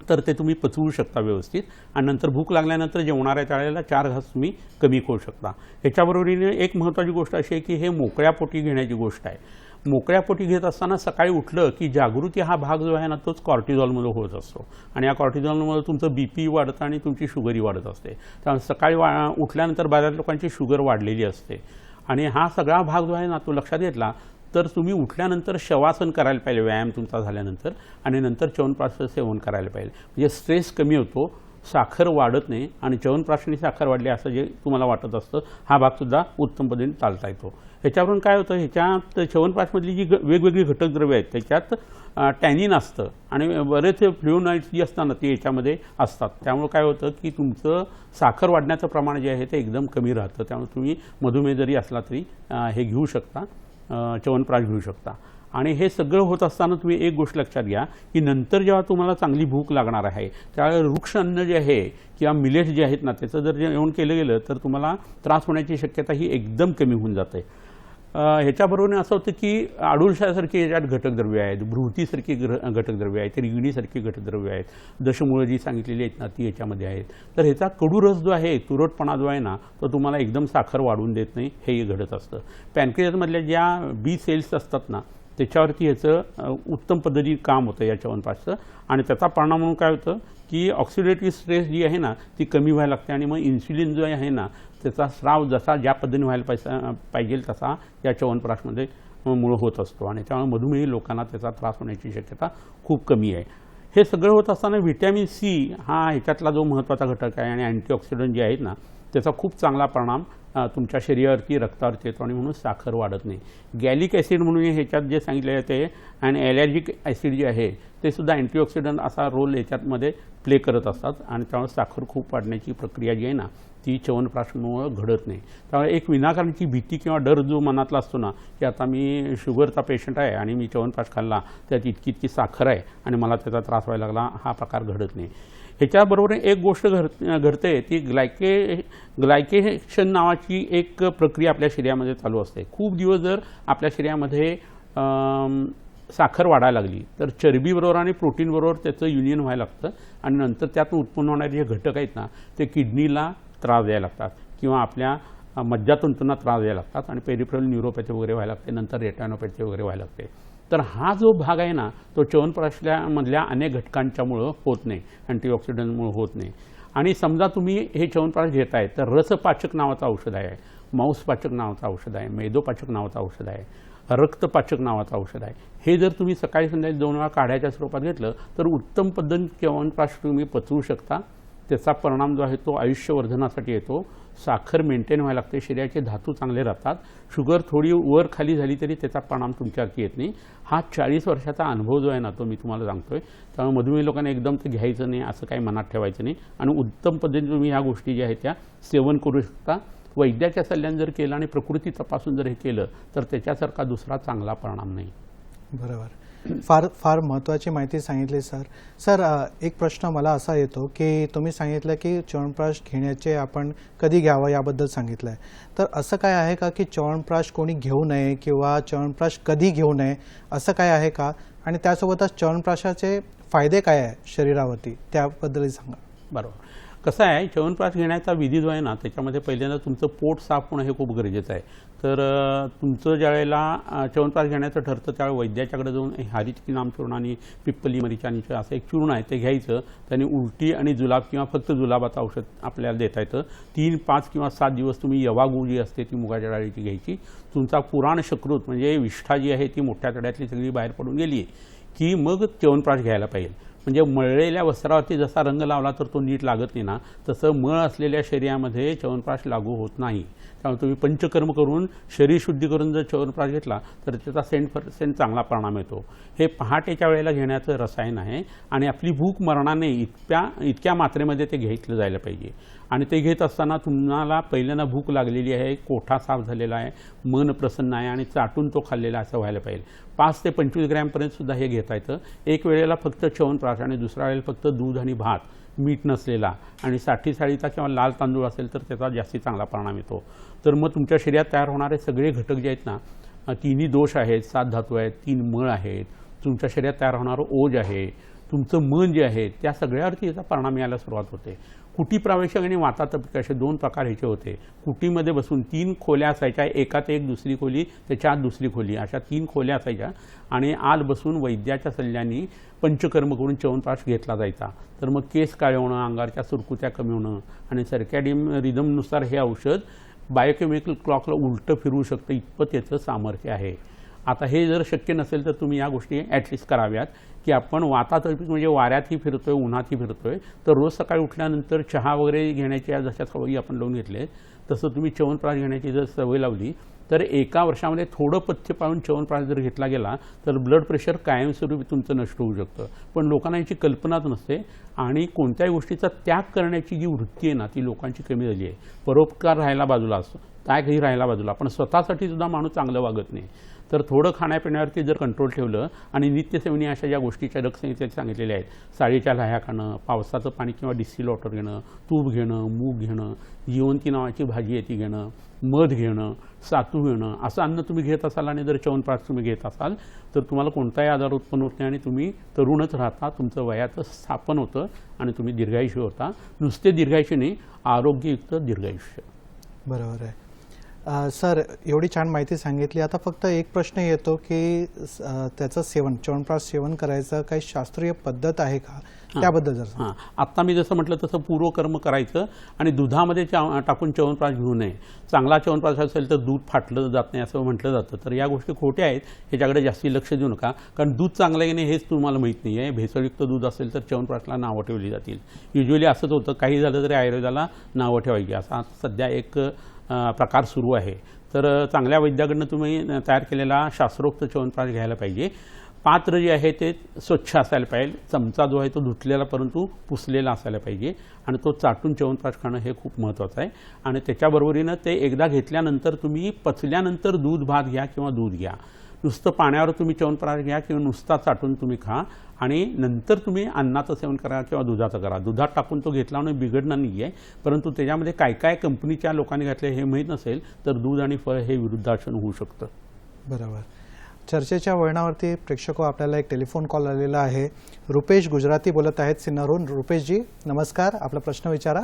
Speaker 2: तर ते तुम्ही पचवू शकता व्यवस्थित आणि नंतर भूक लागल्यानंतर जेवणाऱ्या त्यावेळेला 4 घास तुम्ही कमी करू शकता. ह्याच्याबरोबरीने एक महत्त्वाची गोष्ट अशी आहे की हे मोकळ्या पोटी घेण्याची गोष्ट आहे. मोकळ्या पोटी घेत असताना सकाळी उठलं की जागृती हा भाग जो आहे ना तोच कॉर्टिझॉलमुळे होत असतो आणि या कॉर्टिझॉलमुळे तुमचं BP वाढतं आणि तुमची शुगरही वाढत असते. त्यामुळे सकाळी उठल्यानंतर बऱ्याच लोकांची शुगर वाढलेली असते आणि हा सगळा भाग जो आहे ना तो लक्षात घेतला तर तुम्ही उठल्यानंतर शवासन करायला पाहिजे व्यायाम तुमचा झाल्यानंतर आणि नंतर च्यवनप्राशचं सेवन करायला पाहिजे. म्हणजे स्ट्रेस कमी होतो, साखर वाढत नाही आणि च्यवनप्राशनी साखर वाढली असं जे तुम्हाला वाटत असतं हा भागसुद्धा उत्तम पद्धतीने चालता येतो. ह्याच्यावरून काय होतं, ह्याच्यात च्यवनप्राशमधली जी वेगवेगळी घटकद्रव्य आहेत त्याच्यात टॅनिन असतं आणि बरेच फ्ल्युओनॉइड्स जी असतात ना ती याच्यामध्ये असतात. त्यामुळे काय होतं की तुमचं साखर वाढण्याचं प्रमाण जे आहे ते एकदम कमी राहतं. त्यामुळे तुम्ही मधुमेह जरी असला तरी हे घेऊ शकता, च्यवनप्राश घेऊ शकता. आणि हे सगळं होत असताना तुम्ही एक गोष्ट लक्षात घ्या की नंतर जेव्हा तुम्हाला चांगली भूक लागणार आहे त्यावेळेस वृक्ष अन्न जे आहे किंवा मिलेट्स जे आहेत ना त्याचं जर जेवण केलं गेलं तर तुम्हाला त्रास होण्याची शक्यता ही एकदम कमी होऊन जाते. ह्याच्याबरोबर असं होतं की आडुळशासारखी याच्यात घटकद्रव्य आहेत, भृतीसारखी घटकद्रव्य आहेत, रिंगणीसारखी घटकद्रव्य आहेत, दशमुळं जी सांगितलेली आहेत ना ती याच्यामध्ये आहेत. तर ह्याचा कडू रस जो आहे, तुरटपणा जो आहे ना तो तुम्हाला एकदम साखर वाढवून देत नाही, हेही घडत असतं. पॅनक्रियाजमधल्या ज्या बी सेल्स असतात ना त्याच्यावरती ह्याचं उत्तम पद्धतीने काम होतं या च्यवनप्राशचं आणि त्याचा परिणाम म्हणून काय होतं की ऑक्सिडेटिव्ह स्ट्रेस जी आहे ना ती कमी व्हायला लागते आणि मग इन्सुलिन जो आहे ना त्याचा स्राव जसा ज्या पद्धतीने व्हायला पाहिजे तसा या च्यवनप्राशमध्ये मुळे होत असतो आणि त्यामुळे मधुमेही लोकांना त्याचा त्रास होण्याची शक्यता खूप कमी आहे. हे सगळं होत असताना व्हिटॅमिन C हा ह्याच्यातला जो महत्त्वाचा घटक आहे आणि अँटीऑक्सिडंट जे आहेत ना त्याचा खूप चांगला परिणाम तुमच्या शरीरावरती रक्तावरती येतो आणि म्हणून साखर वाढत नाही. गॅलिक ॲसिड म्हणून ह्याच्यात जे सांगितले जाते आणि ॲलर्जिक ॲसिड जे आहे ते सुद्धा अँटीऑक्सिडंट असा रोल याच्यामध्ये प्ले करत असतात आणि त्यामुळे साखर खूप वाढण्याची प्रक्रिया जी आहे ना ती च्यवनप्राशमुळं घडत नाही. त्यामुळे एक विनाकारणची भीती किंवा डर जो मनातला असतो ना की आता मी शुगरचा पेशंट आहे आणि मी च्यवनप्राश खाल्ला त्यात इतकी साखर आहे आणि मला त्याचा त्रास व्हायला लागला, हा प्रकार घडत नाही. ह्याच्याबरोबर एक गोष्ट घडते ती ग्लायकेशन नावाची एक प्रक्रिया आपल्या शरीरामध्ये चालू असते. खूप दिवस जर आपल्या शरीरामध्ये साखर वाढायला लागली तर चरबीबरोबर आणि प्रोटीनबरोबर त्याचं युनियन व्हायला लागतं आणि नंतर त्यातून उत्पन्न होणारे जे घटक आहेत ना ते किडनीला त्रास द्यायला लागतात किंवा आपल्या मज्जातंतूंना त्रास द्यायला लागतात आणि पेरिफेरल न्यूरोपॅथी वगैरे व्हायला लागते, नंतर रेटायनोपॅथी वगैरे व्हायला लागते. तर हा जो भाग आहे ना तो च्यवनप्राशमधल्या अनेक घटकांच्यामुळं होत नाही, अँटीऑक्सिडंटमुळे होत नाही. आणि समजा तुम्ही हे च्यवनप्राश घेताय तर रसपाचक नावाचं औषध आहे, मांसपाचक नावाचं औषध आहे, मेदोपाचक नावाचं औषध आहे, रक्तपाचक नावाचं औषध आहे. हे जर तुम्ही सकाळी संध्याकाळी 2 वेळा काढ्याच्या स्वरूपात घेतलं तर उत्तम पद्धतीने च्यवनप्राश तुम्ही पचवू शकता. त्याचा परिणाम जो आहे तो आयुष्यवर्धनासाठी येतो. साखर मेंटेन व्हायला लागते, शरीराचे धातू चांगले राहतात, शुगर थोडी वर खाली झाली तरी त्याचा परिणाम तुमच्यावरती येत नाही. हा 40 वर्षाचा अनुभव जो आहे ना तो मी तुम्हाला सांगतोय. त्यामुळे मधुमेही लोकांना एकदम ते घ्यायचं नाही, असं काही मनात ठेवायचं नाही आणि उत्तम पद्धतीने तुम्ही ह्या गोष्टी ज्या आहेत त्या सेवन करू शकता. वैद्याच्या सल्ल्याने जर केलं आणि प्रकृती तपासून जर हे केलं तर त्याच्यासारखा दुसरा चांगला परिणाम नाही.
Speaker 1: बरोबर. फार महत्त्वाची माहिती सांगितली सर. सर एक प्रश्न मला असा येतो की तुम्ही सांगितलं की च्यवनप्राश घेण्याचे आपण कधी घ्यावं याबद्दल सांगितलं आहे. तर असं काय आहे का की च्यवनप्राश कोणी घेऊ नये किंवा च्यवनप्राश कधी घेऊ नये असं काय आहे का? आणि त्यासोबतच च्यवनप्राशाचे फायदे काय आहे शरीरावरती त्याबद्दलही सांगा.
Speaker 2: बरोबर. कसं आहे च्यवनप्राश घेण्याचा विधी जो आहे ना त्याच्यामध्ये पहिल्यांदा तुमचं पोट साफ होणं हे खूप गरजेचं आहे. तर तुमचं ज्या वेळेला च्यवनप्राश घेण्याचं ठरतं त्यावेळी वैद्याच्याकडे जाऊन हरितकी नामचूर्ण आणि पिप्पली मरीचानीचं असं एक चूर्ण आहे ते घ्यायचं. त्याने उलटी आणि जुलाब किंवा फक्त जुलाबाचं औषध आपल्याला देता येतं. 3, 5 किंवा 7 दिवस तुम्ही यवागू जी असते ती मुगाच्या डाळीची घ्यायची. तुमचा पुराण शकृत म्हणजे विष्ठा जी आहे ती मोठ्या तड्यातली सगळी बाहेर पडून गेली की मग च्यवनप्राश घ्यायला पाहिजे. म्हणजे मळलेल्या वस्त्रावरती जसा रंग लावला तर तो नीट लागत नाही ना तसं मळ असलेल्या शरीरामध्ये च्यवनप्राश लागू होत नाही. त्यामुळे तुम्ही पंचकर्म करून शरीर शुद्धी करून जर च्यवनप्राश घेतला तर त्याचा 100% चांगला परिणाम येतो. हे पहाटेच्या वेळेला घेण्याचं रसायन आहे आणि आपली भूक मरणाने इतक्या मात्रेमध्ये ते घेतलं जायला पाहिजे. आणि ते घेत असताना तुम्हाला पहिल्यांदा भूक लागलेली आहे, कोठा साफ झालेला आहे, मन प्रसन्न आहे आणि चाटून तो खाल्लेला असं व्हायला पाहिजे. 5 ते 25 ग्रॅमपर्यंत सुद्धा हे घेता येतं. एक वेळेला फक्त च्यवनप्राश आणि दुसऱ्या वेळेला फक्त दूध आणि भात, मीठ नसलेला आणि साठी साळीचा किंवा लाल तांदूळ असेल तर त्याचा जास्ती चांगला परिणाम येतो. तर मग तुमच्या शरीरात तयार होणारे सगळे घटक जे आहेत ना 3 दोष आहेत, 7 धातू आहेत, 3 मळ आहेत, तुमच्या शरीरात तयार होणारं ओज आहे, तुमचं मन जे आहे त्या सगळ्यावरती याचा परिणाम यायला सुरुवात होते. कुटी प्रावेशक आणि वातातपिक असे 2 प्रकार ह्याचे होते. कुटीमध्ये बसून 3 खोल्या असायच्या, एकात एक दुसरी खोली, त्याच्या आत दुसरी खोली, अशा 3 खोल्या असायच्या आणि आत बसून वैद्याच्या सल्ल्याने पंचकर्म करून च्यवनप्राश घेतला जायचा. तर मग केस काळे होणं, अंगाच्या सुरकुत्या कमी होणं आणि सर्कॅडियन रिदमनुसार हे औषध बायोकेमिकल क्लॉकला उलटं फिरवू शकतं इतपत याचं सामर्थ्य आहे. आता हे जर शक्य नसेल तर तुम्ही या गोष्टी ॲटलिस्ट कराव्यात की आपण वातातपिक म्हणजे वाऱ्यातही फिरतोय, उन्हातही फिरतोय, तर रोज सकाळी उठल्यानंतर चहा वगैरे घेण्याच्या जशा सवयी आपण लावून घेतले तसं तुम्ही च्यवनप्राश घेण्याची जर सवय लावली तर एका वर्षामध्ये थोडं पथ्य पाळून च्यवनप्राश जर घेतला गेला तर ब्लड प्रेशर कायमस्वरूपी तुमचं नष्ट होऊ शकतं. पण लोकांना याची कल्पनाच नसते आणि कोणत्याही गोष्टीचा त्याग करण्याची जी वृत्ती आहे ना ती लोकांची कमी झाली आहे. परोपकार राहायला बाजूला असतो, त्यागही राहायला बाजूला, पण स्वतःसाठी सुद्धा माणूस चांगलं वागत नाही. तर थोडं खाण्यापिण्यावरती जर कंट्रोल ठेवलं आणि नित्यसेवनी अशा ज्या गोष्टी चरकसंहितेत सांगितलेल्या आहेत, साडीच्या लाह्या खाणं, पावसाचं पाणी किंवा डिस्टिल वॉटर घेणं, तूप घेणं, मूग घेणं, जिवंती नावाची भाजी आहे ती घेणं, मध घेणं, सातू घेणं, असं अन्न तुम्ही घेत असाल आणि जर च्यवनप्राश तुम्ही घेत असाल तर तुम्हाला कोणताही आजार उत्पन्न होत नाही आणि तुम्ही तरुणच राहता, तुमचं वयाचं स्थापन होतं आणि तुम्ही दीर्घायुष्य होता. नुसते दीर्घायुष्य नाही, आरोग्ययुक्त दीर्घायुष्य.
Speaker 1: बरोबर आहे. सर एवढी छान माहिती सांगितली. आता फक्त एक प्रश्न येतो की त्याचं सेवन च्यवनप्राश सेवन करायचं काही शास्त्रीय पद्धत आहे का त्याबद्दल जर
Speaker 2: हां, आत्ता मी जसं म्हटलं तसं पूर्वकर्म करायचं आणि दुधामध्ये टाकून च्यवनप्राश घेऊ नये. चांगला च्यवनप्राश असेल तर दूध फाटलं जात नाही असं म्हटलं जातं. तर या गोष्टी खोट्या आहेत, ह्याच्याकडे जास्ती लक्ष देऊ नका. कारण दूध चांगलं आहे की नाही हेच तुम्हाला माहीत नाही आहे. भेसळयुक्त दूध असेल तर च्यवनप्राशला नावं ठेवली जातील. युजली असंच होतं, काही झालं तरी आयुर्वेदाला नावं ठेवायची, असा सध्या एक प्रकार सुरू आहे. तर चांगल्या वैद्याकडनं तुम्ही तयार केलेला शास्त्रोक्त च्यवनप्राश घ्यायला पाहिजे. पात्र जे आहे ते स्वच्छ असायला पाहिजे. चमचा जो आहे तो धुतलेला परंतु पुसलेला असायला पाहिजे आणि तो चाटून च्यवनप्राश खाणं हे खूप महत्त्वाचं आहे. आणि त्याच्याबरोबरीनं ते एकदा घेतल्यानंतर तुम्ही पचल्यानंतर दूध भात घ्या किंवा दूध घ्या. नुसतं पाण्यावर तुम्ही च्यवनप्राश घ्या किंवा नुसता चाटून तुम्ही खा आणि नंतर तुम्ही अन्नाचं सेवन करा किंवा दुधाचं करा. दुधात टाकून तो घेतला म्हणून बिघडणार नाही आहे, परंतु त्याच्यामध्ये काय काय कंपनीच्या लोकांनी घातले हे माहीत नसेल तर दूध आणि फळ हे विरुद्धाचरण होऊ शकतं.
Speaker 1: बरोबर. चर्चेच्या वळणावरती प्रेक्षको आपल्याला एक टेलिफोन कॉल आलेला आहे. रुपेश गुजराती बोलत आहेत सिन्नरहून. रुपेशजी नमस्कार, आपला प्रश्न विचारा.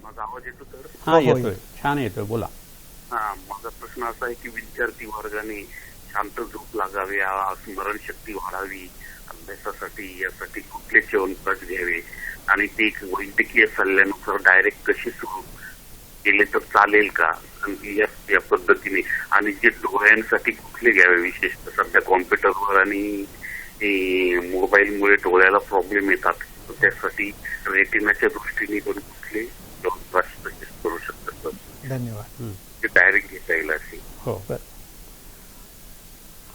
Speaker 4: माझा आवाज येतो तर?
Speaker 2: हा येतोय, छान येतोय, बोला.
Speaker 4: माझा प्रश्न असा आहे की विद्यार्थी वर्गाने शांत झोप लागावी, स्मरणशक्ती वाढावी, अभ्यासासाठी यासाठी कुठले च्यवनप्राश घ्यावे आणि ते वैद्यकीय सल्ल्यानुसार डायरेक्ट कसे सुरू केले तर चालेल का या पद्धतीने, आणि जे डोळ्यांसाठी कुठले घ्यावे, विशेषतः सध्या कॉम्प्युटरवर आणि मोबाईलमुळे डोळ्याला प्रॉब्लेम येतात, त्यासाठी रेटिनाच्या दृष्टीने पण कुठले च्यवनप्राश सजेस्ट करू शकतात?
Speaker 1: धन्यवाद.
Speaker 4: ते डायरेक्ट घेता येईल असे.
Speaker 2: हो,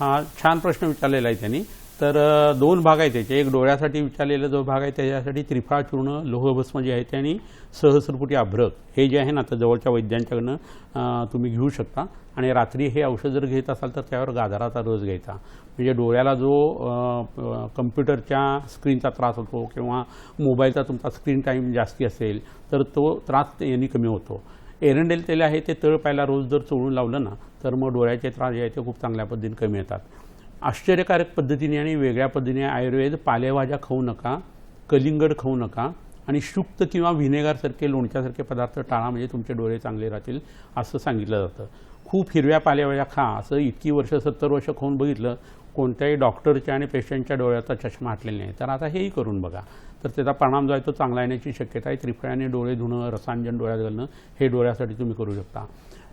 Speaker 2: हा छान प्रश्न विचारलेला आहे त्यांनी. तर दोन भाग आहेत त्याचे. एक डोळ्यासाठी विचारलेला जो भाग आहे त्याच्यासाठी त्रिफळा चूर्ण, लोहभस्म जे आहे ते आणि सहस्रपुटी अभ्रक हे जे आहे ना, तर जवळच्या वैद्यांच्याकडनं तुम्ही घेऊ शकता. आणि रात्री हे औषध जर घेत असाल तर त्यावर गाजराचा रस घ्यायचा. म्हणजे डोळ्याला जो कम्प्युटरच्या स्क्रीनचा त्रास होतो किंवा मोबाईलचा तुमचा स्क्रीन टाईम जास्ती असेल तर तो त्रास यांनी कमी होतो. एरंडेल तेल आहे ते तळपायला रोज जर चोळून लावलं ना तर मग डोळ्याचे त्रास जे आहे ते खूप चांगल्या पद्धतीने कमी येतात. आश्चर्यकारक पद्धतीने आणि वेगळ्या पद्धतीने आयुर्वेद पालेभाज्या खाऊ नका, कलिंगड खाऊ नका आणि शुक्त किंवा व्हिनेगारसारखे लोणच्यासारखे पदार्थ टाळा, म्हणजे तुमचे डोळे चांगले राहतील असं सांगितलं जातं. खूप हिरव्या पालेभाज्या खा असं इतकी वर्ष 70 वर्ष खाऊन बघितलं, कोणत्याही डॉक्टरच्या आणि पेशंटच्या डोळ्याचा चष्मा हटलेला नाही. तर आता हेही करून बघा, तर त्याचा परिणाम जो आहे तो चांगला येण्याची शक्यता आहे. त्रिफळ्याने डोळे धुणं, रसांजन डोळ्यात घालणं हे डोळ्यासाठी तुम्ही करू शकता.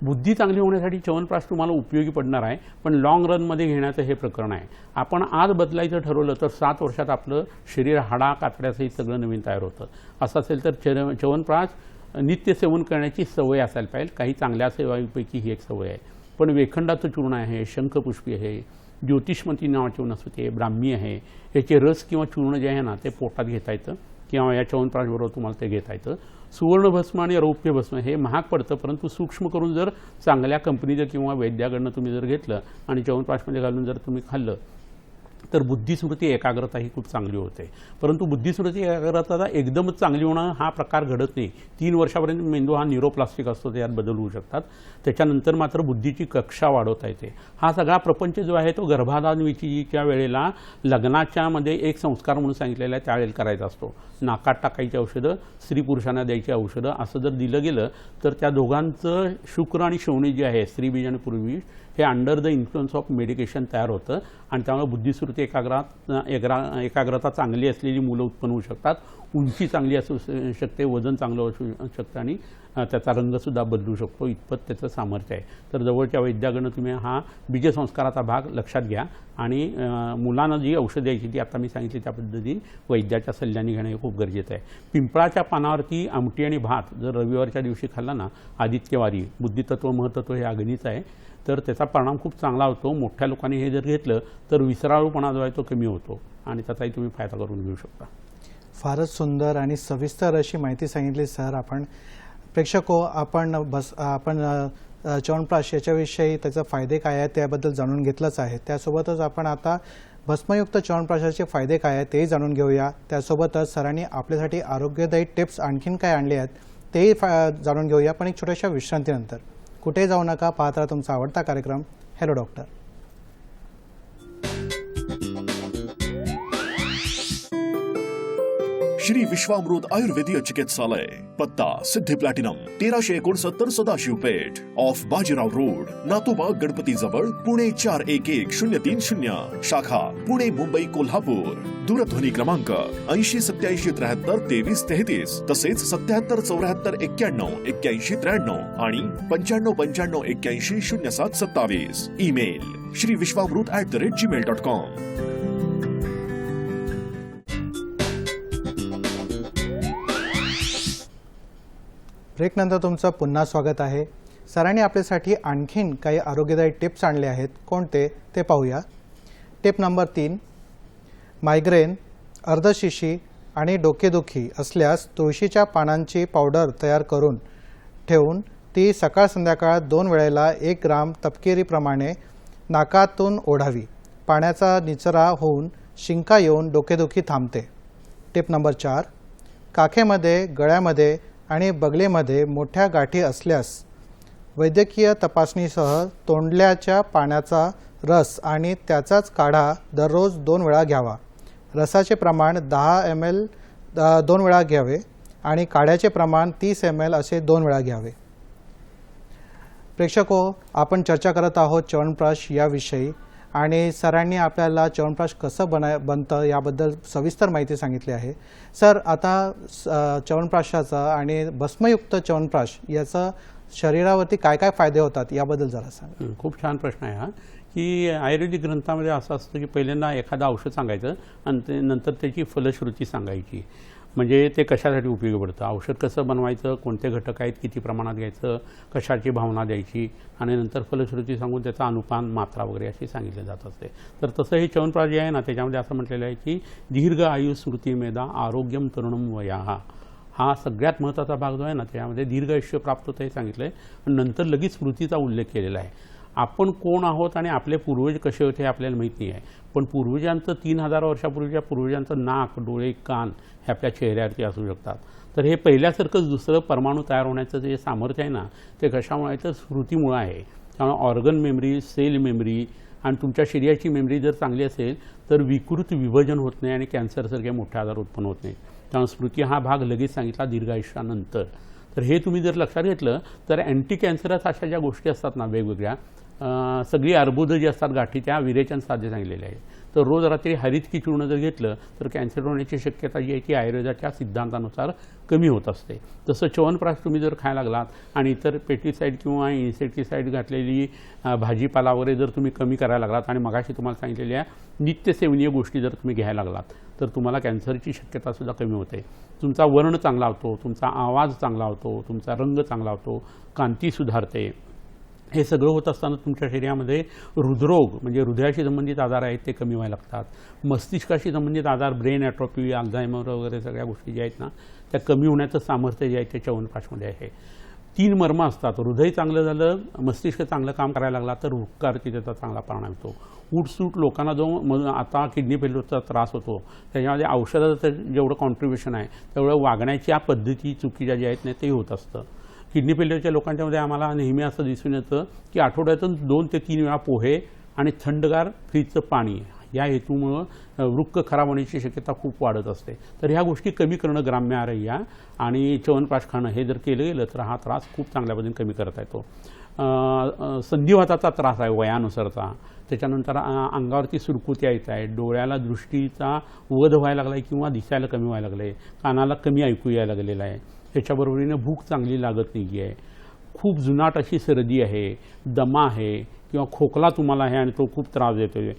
Speaker 2: बुद्धी चांगली होण्यासाठी च्यवनप्राश तुम्हाला उपयोगी पडणार आहे, पण लाँग रनमध्ये घेण्याचं हे प्रकरण आहे. आपण आज बदलायचं ठरवलं तर 7 वर्षात आपलं शरीर हाडा कातड्यासहित सगळं नवीन तयार होतं. असं असेल तर च्यवनप्राश नित्य सेवन करण्याची सवय असायला पाहिजे. काही चांगल्या सेवांपैकी ही एक सवय आहे. पण वेखंडाचं चूर्ण आहे, शंखपुष्पी आहे, ज्योतिषमती नावाची वनस्पती आहे, ब्राह्मी आहे, याचे रस किंवा चूर्ण जे आहे ना ते पोटात घेता येतं किंवा या च्यवनप्राशबरोबर तुम्हाला ते घेता येतं. सुवर्णभस्म आणि रौप्यभस्म हे महाग पडतं, परंतु सूक्ष्म करून जर चांगल्या कंपनीचं किंवा वैद्याकडनं तुम्ही जर घेतलं आणि च्यवनप्राशमध्ये घालून जर तुम्ही खाल्लं तर बुद्धिस्मृती एकाग्रता ही खूप चांगली होते. परंतु बुद्धिस्मृती एकाग्रता एकदमच चांगली होणं हा प्रकार घडत नाही. 3 वर्षापर्यंत मेंदू हा न्यूरोप्लास्टिक असतो, त्यात बदल होऊ शकतात. त्याच्यानंतर मात्र बुद्धीची कक्षा वाढवता येते. हा सगळा प्रपंच जो आहे तो गर्भाधान विधीच्या वेळेला लग्नाच्या मध्ये एक संस्कार म्हणून सांगितलेला आहे त्यावेळेला करायचा असतो. नाकात टाकायची औषधं, स्त्री पुरुषांना द्यायची औषधं असं जर दिलं गेलं तर त्या दोघांचं शुक्र आणि शोणी जे आहे, स्त्रीबीज आणि पुरुषबीज, हे under the influence of medication तयार होतं आणि त्यामुळे बुद्धिस्मृती एकाग्रता चांगली असलेली मुलं उत्पन्न होऊ शकतात. उंची चांगली असू शकते, वजन चांगलं असू शकतं आणि त्याचा रंगसुद्धा बदलू शकतो, इतपत त्याचं सामर्थ्य आहे. तर जवळच्या वैद्याकडनं तुम्ही हा बीजसंस्काराचा भाग लक्षात घ्या आणि मुलांना जी औषध द्यायची ती आता मी सांगितली त्या पद्धतीने वैद्याच्या सल्ल्याने घेणं हे खूप गरजेचं आहे. पिंपळाच्या पानावरती आमटी आणि भात जर रविवारच्या दिवशी खाल्ला ना, आदित्यवारी, बुद्धितत्व महत्त्व हे अग्नीचं आहे, तर त्याचा परिणाम खूप चांगला होतो. मोठ्या लोकांनी हे जर घेतलं तर विसराळूपणा जो आहे तो कमी होतो आणि त्याचाही तुम्ही फायदा करून घेऊ शकता.
Speaker 1: फारच सुंदर आणि सविस्तर अशी माहिती सांगितली सर. आपण प्रेक्षको आपण च्यवनप्राश याच्याविषयी त्याचे फायदे काय आहेत त्याबद्दल जाणून घेतलंच आहे. त्यासोबतच आपण आता भस्मयुक्त च्यवनप्राशाचे फायदे काय आहेत तेही जाणून घेऊया. त्यासोबतच सरांनी आपल्यासाठी आरोग्यदायी टिप्स आणखीन काय आणले आहेत तेही जाणून घेऊया, पण एक छोट्याशा विश्रांतीनंतर. कुठे जाऊ नका, पाहत राहा तुमचा आवडता कार्यक्रम हॅलो डॉक्टर.
Speaker 3: श्री विश्वामृत आयुर्वेदीय चिकित्सालय, पत्ता Siddhi platinum 1369 Sadashiv Peth, off Bajirao road, Natoba Ganpati जवळ, पुणे 411030, शाखा पुणे, मुंबई, कोल्हापूर. दूरध्वनी क्रमांक 8087732333, तसेच 7774919193 आणि 9595810727. Email shriviswamrut@gmail.com.
Speaker 1: ब्रेकनंतर तुमचं पुन्हा स्वागत आहे. सरांनी आपल्यासाठी आणखीन काही आरोग्यदायी टिप्स आणले आहेत. कोणते ते पाहूया. टिप नंबर 3, मायग्रेन, अर्धशिशी आणि डोकेदुखी असल्यास तुळशीच्या पानांची पावडर तयार करून ठेवून ती सकाळ संध्याकाळ 2 वेळेला 1 ग्राम तपकिरीप्रमाणे नाकातून ओढावी. पाण्याचा निचरा होऊन शिंका येऊन डोकेदुखी थांबते. टिप नंबर 4, काखेमध्ये, गळ्यामध्ये आणि बगलेमध्ये मोठ्या गाठी असल्यास वैद्यकीय तपासणीसह तोंडल्याच्या पाण्याचा रस आणि त्याचाच काढा दररोज 2 वेळा घ्यावा. रसाचे प्रमाण 10 ml 2 वेळा घ्यावे आणि काढ्याचे प्रमाण 30 ml असे 2 वेळा घ्यावे. प्रेक्षको, आपण चर्चा करत आहोत च्यवनप्राश याविषयी आणि सरांनी आपल्याला च्यवनप्राश कसं बनतं याबद्दल सविस्तर माहिती सांगितली आहे. सर, आता च्यवनप्राशाचा आणि भस्मयुक्त च्यवनप्राश याचा शरीरावरती काय काय फायदे होतात याबद्दल जरा सांगा.
Speaker 2: खूप छान प्रश्न आहे हा, की आयुर्वेदिक ग्रंथामध्ये असं असतं की पहिल्यांदा एखादं औषध सांगायचं आणि ते नंतर त्याची फलश्रुती सांगायची. म्हणजे ते कशासाठी उपयोगी पडतं, औषध कसं बनवायचं, कोणते घटक आहेत, किती प्रमाणात घ्यायचं, कशाची भावना द्यायची आणि नंतर फलश्रुती सांगून त्याचा अनुपान, मात्रा वगैरे अशी सांगितले जात असते. तर तसं हे च्यवनप्राश जे आहे ना, त्याच्यामध्ये असं म्हटलेलं आहे की दीर्घ आयु स्मृती मेधा आरोग्यम तरुणम वयाः. हा सगळ्यात महत्त्वाचा भाग जो आहे ना, त्यामध्ये दीर्घ आयुष्य प्राप्त होतं हे सांगितलं आहे आणि नंतर लगेच स्मृतीचा उल्लेख केलेला आहे. आपण कोण आहोत आणि आपले पूर्वज कसे होते हे आपल्याला माहीत नाही आहे, पण पूर्वजांचं 3000 वर्षापूर्वीच्या पूर्वजांचं नाक, डोळे, कान हे आपल्या चेहऱ्यावरती असू शकतात. तर हे पहिल्यासारखंच दुसरं परमाणू तयार होण्याचं जे सामर्थ्य आहे ना, ते कशामुळे आहे तर स्मृतीमुळे आहे. त्यामुळे ऑर्गन मेमरी, सेल मेमरी आणि तुमच्या शरीराची मेमरी जर चांगली असेल तर विकृत विभाजन होत नाही आणि कॅन्सरसारखे मोठे आजार उत्पन्न होत नाही. त्यामुळे स्मृती हा भाग लगेच सांगितला दीर्घ आयुष्यानंतर. तर हे तुम्ही जर लक्षात घेतलं तर अँटी कॅन्सरस अशा ज्या गोष्टी असतात ना वेगवेगळ्या, सगळी अर्बुदं जी असतात गाठी त्या विरेचन साध्य सांगितलेले आहे. तर रोज रात्री हरित की चूर्ण जर घेतलं तर कॅन्सर होण्याची शक्यता जी आहे ती आयुर्वेदाच्या सिद्धांतानुसार कमी होत असते. तसं च्यवनप्राश तुम्ही जर खायला लागलात आणि इतर पेस्टिसाईड किंवा इन्सेक्टिसाईड घातलेली भाजीपाला वगैरे जर तुम्ही कमी करायला लागलात आणि मगाशी तुम्हाला सांगितलेल्या नित्यसेवनीय गोष्टी जर तुम्ही घ्यायला लागलात तर तुम्हाला कॅन्सरची शक्यतासुद्धा कमी होते. तुमचा वर्ण चांगला होतो, तुमचा आवाज चांगला होतो, तुमचा रंग चांगला होतो, कांती सुधारते. हे सगळं होत असताना तुमच्या शरीरामध्ये हृदरोग म्हणजे हृदयाशी संबंधित आजार आहेत ते कमी व्हायला लागतात. मस्तिष्काशी संबंधित आजार, ब्रेन ॲट्रोफी, अल्झायमर वगैरे सगळ्या गोष्टी ज्या आहेत ना त्या कमी होण्याचं सामर्थ्य जे आहे ते च्यवनप्राशमध्ये आहे. 3 मर्म असतात. हृदय चांगलं झालं, मस्तिष्क चांगलं काम करायला लागला तर रोगकारती त्याचा चांगला परिणाम होतो. उठसूट लोकांना जो आता किडनी फेल्युअरचा त्रास होतो त्याच्यामध्ये औषधाचं जेवढं कॉन्ट्रीब्युशन आहे तेवढं वागण्याच्या पद्धती चुकीच्या ज्या आहेत ना ते होत असतं. किडनी फेल्युअरच्या लोकांच्यामध्ये आम्हाला नेहमी असं दिसून येतं की आठवड्यातून 2 ते 3 वेळा पोहे आणि थंडगार फ्रीजचं पाणी या हेतूमुळं वृक्क खराब होण्याची शक्यता खूप वाढत असते. तर ह्या गोष्टी कमी करणं ग्राम्य आहार आणि च्यवनप्राश खाणं हे जर केलं गेलं तर हा त्रास खूप चांगल्या पद्धतीने कमी करता येतो. संधिवाताचा त्रास आहे वयानुसारचा, त्याच्यानंतर अंगावरती सुरकुत्या येत आहेत, डोळ्याला दृष्टीचा वध व्हायला लागला आहे किंवा दिसायला कमी व्हायला लागलं आहे, कानाला कमी ऐकू यायला लागलेलं आहे, त्याच्याबरोबरीने भूक चांगली लागत नाही आहे, खूप जुनाट अशी सर्दी आहे, दमा आहे किंवा खोकला तुम्हाला आहे आणि तो खूप त्रास देतो आहे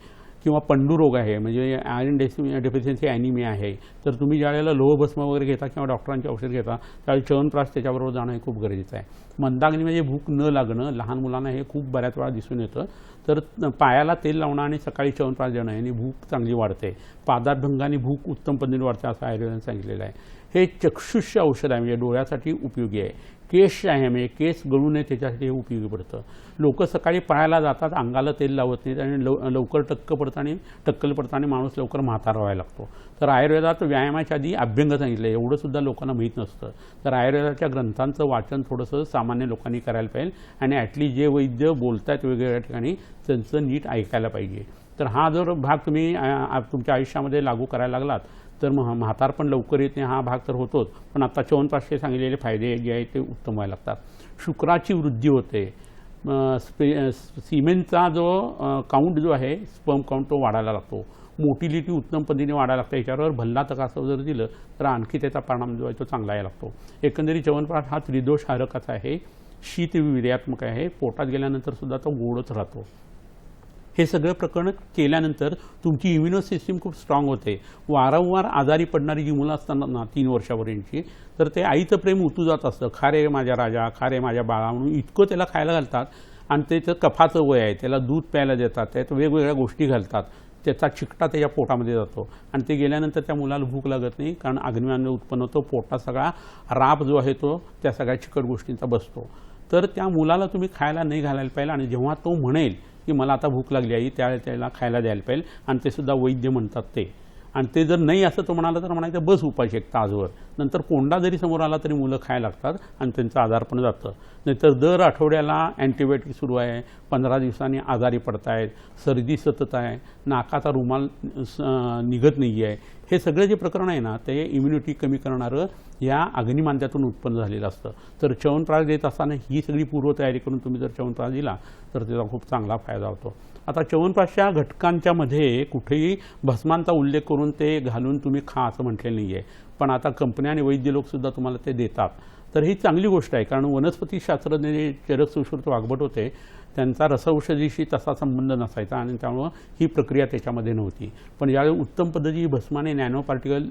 Speaker 2: किंवा पंडुरोग आहे म्हणजे आयर्न डेफिशियन्सी ॲनिमिया आहे, तर तुम्ही ज्यावेळेला लोहभस्म वगैरे घेता किंवा डॉक्टरांचे औषध घेता त्यावेळी च्यवनप्राश त्याच्याबरोबर जाणं हे खूप गरजेचं आहे. मंदाग्नी म्हणजे भूक न लागणं, लहान मुलांना हे खूप बऱ्याच वेळा दिसून येतं. तर पायाला तेल लावणं आणि सकाळी च्यवनप्राश देणं याने भूक चांगली वाढते. पादाभंगाने भूक उत्तम पद्धतीने वाढते असं आयुर्वेदाने सांगितलेलं आहे. हे चक्षुष्य औषध आहे म्हणजे डोळ्यासाठी उपयोगी आहे. केश आहे म्हणजे केस गळू नये त्याच्यासाठी हे उपयोगी पडतं. लोक सकाळी पळायला जातात, अंगाला तेल लावत नाहीत आणि लवकर टक्कल पडतं आणि माणूस लवकर म्हातारा व्हायला लागतो. तर आयुर्वेदात व्यायामाच्या आधी अभ्यंग सांगितलं, एवढं सुद्धा लोकांना माहीत नसतं. तर आयुर्वेदाच्या ग्रंथांचं वाचन थोडंसं सामान्य लोकांनी करायला पाहिजे आणि ॲटलीस्ट जे वैद्य बोलत आहेत वेगवेगळ्या ठिकाणी त्यांचं नीट ऐकायला पाहिजे. तर हा जर भाग तुम्ही तुमच्या आयुष्यामध्ये लागू करायला लागलात तर म्हातार पण लवकर येत नाही, हा भाग तर होतोच, पण आता च्यवनप्राशचे सांगितलेले फायदे जे आहेत ते उत्तम व्हायला लागतात. शुक्राची वृद्धी होते, सिमेनचा जो काउंट जो आहे स्पर्म काउंट तो वाढायला लागतो, मोटिलिटी उत्तम पद्धतीने वाढायला लागतं. याच्यावर भल्ला तकासं जर दिलं तर आणखी त्याचा परिणाम जो आहे तो चांगला यायला लागतो. एकंदरीत च्यवनप्राश हा त्रिदोष हारकाचा आहे, शीतवीर्यात्मक आहे, पोटात गेल्यानंतर सुद्धा तो गोडच राहतो. हे सगळं प्रकरण केल्यानंतर तुमची इम्युनो सिस्टीम खूप स्ट्रॉंग होते. वारंवार आजारी पडणारी जी मुलं असतात ना 3 वर्षापर्यंतची, तर ते आईचं प्रेम उतू जात असतं. खा रे माझ्या राजा, खा रे माझ्या बाळा म्हणून इतकं त्याला खायला घालतात आणि त्याचं कफाचं वय आहे, त्याला दूध प्यायला देतात, त्यात वेगवेगळ्या गोष्टी घालतात, त्याचा चिकटा त्याच्या पोटामध्ये जातो आणि ते गेल्यानंतर त्या मुलाला भूक लागत नाही कारण अग्निअन्न उत्पन्न होतं, पोटात सगळा राब जो आहे तो त्या सगळ्या चिकट गोष्टींचा बसतो. तर त्या मुलाला तुम्ही खायला नाही घालायला पाहिजे आणि जेव्हा तो म्हणेल की मला आता भूक लागली आहे त्यावेळेला त्याला खायला द्यायला पाहिजे आणि ते सुद्धा वैद्य म्हणतात ते. आणि ते जर नाही असं तो म्हणाला तर म्हणायचं बस उपाशी 1 तासभर, नंतर कोंडा जरी समोर आला तरी मुलं खायला लागतात आणि त्यांचं आजार पण जातं. नाहीतर दर आठवड्याला अँटीबायोटिक सुरू आहे, 15 दिवसांनी आजारी पडतायत, सर्दी सतत आहे, नाकाचा रुमाल निघत नाही आहे, हे सगळं जे प्रकरण आहे ना ते इम्युनिटी कमी करणारं या अग्निमांद्यातून उत्पन्न झालेलं असतं. तर च्यवनप्राश देत असताना ही सगळी पूर्वतयारी करून तुम्ही जर च्यवनप्राश दिला तर त्याचा खूप चांगला फायदा होतो. आता च्यवनप्राशच्या घटकांच्या मध्ये कुठेही भस्मांचा उल्लेख करून ते घालून तुम्ही खा असं म्हटलेलं नाही आहे, पण आता कंपन्या आणि वैद्य लोकसुद्धा तुम्हाला ते देतात. तर ही चांगली गोष्ट आहे, कारण वनस्पती शास्त्रज्ञ जे चरक सुश्रुत वाघभट होते त्यांचा रसौषधीशी तसा संबंध नसायचा आणि त्यामुळं ही प्रक्रिया त्याच्यामध्ये नव्हती. पण ज्यावेळी उत्तम पद्धती भस्माने नॅनो पार्टिकल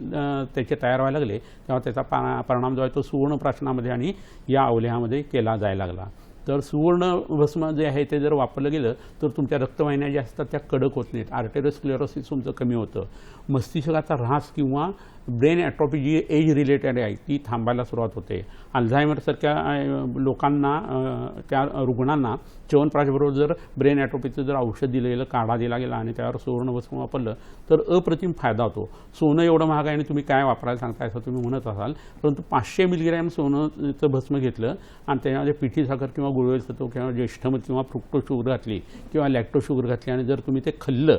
Speaker 2: त्याचे तयार व्हायला लागले तेव्हा त्याचा परिणाम जो आहे तो सुवर्णप्राशनामध्ये आणि या अवलेहामध्ये केला जायला लागला. तर सुवर्ण भस्म जे आहे ते जर वापरलं गेलं तर तुमच्या रक्तवाहिन्या ज्या असतात त्या कडक होत नाहीत, आर्टेरियोस्क्लेरोसिस तुमचं कमी होतं, मस्तिष्काचा ऱ्हास किंवा ब्रेन ॲट्रॉफी जी एज रिलेटेड आहे ती थांबायला सुरुवात होते. अल्झायमरसारख्या लोकांना त्या रुग्णांना च्यवनप्राशबरोबर जर ब्रेन ॲट्रॉफीचं जर औषध दिलं गेलं, काढा दिला गेला आणि त्यावर सुवर्णभस्म वापरलं तर अप्रतिम फायदा होतो. सोनं एवढं महाग आहे आणि तुम्ही काय वापरायला सांगताय असं तुम्ही म्हणत असाल, परंतु 500 मिलीग्रॅम सोनंचं भस्म घेतलं आणि त्यामध्ये पिठी साखर किंवा गुळवेल सत्व किंवा ज्येष्ठमध किंवा फ्रुक्टोज शुगर घातली किंवा लॅक्टोज शुगर घातली आणि जर तुम्ही ते खाल्लं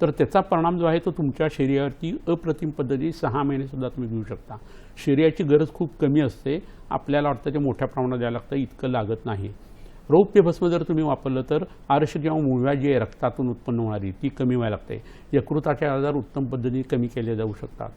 Speaker 2: तर त्याचा परिणाम जो आहे तो तुमच्या शरीरावरती अप्रतिम पद्धती 6 महिनेसुद्धा तुम्ही घेऊ शकता. शरीराची गरज खूप कमी असते, आपल्याला वाटतं ते मोठ्या प्रमाणात द्यायला लागतं, इतकं लागत नाही. रौप्य भस्म जर तुम्ही वापरलं तर आरश किंवा मुळव्या जी आहे रक्तातून उत्पन्न होणारी ती कमी व्हायला लागते. यकृताचे आजार उत्तम पद्धतीने कमी केले जाऊ शकतात.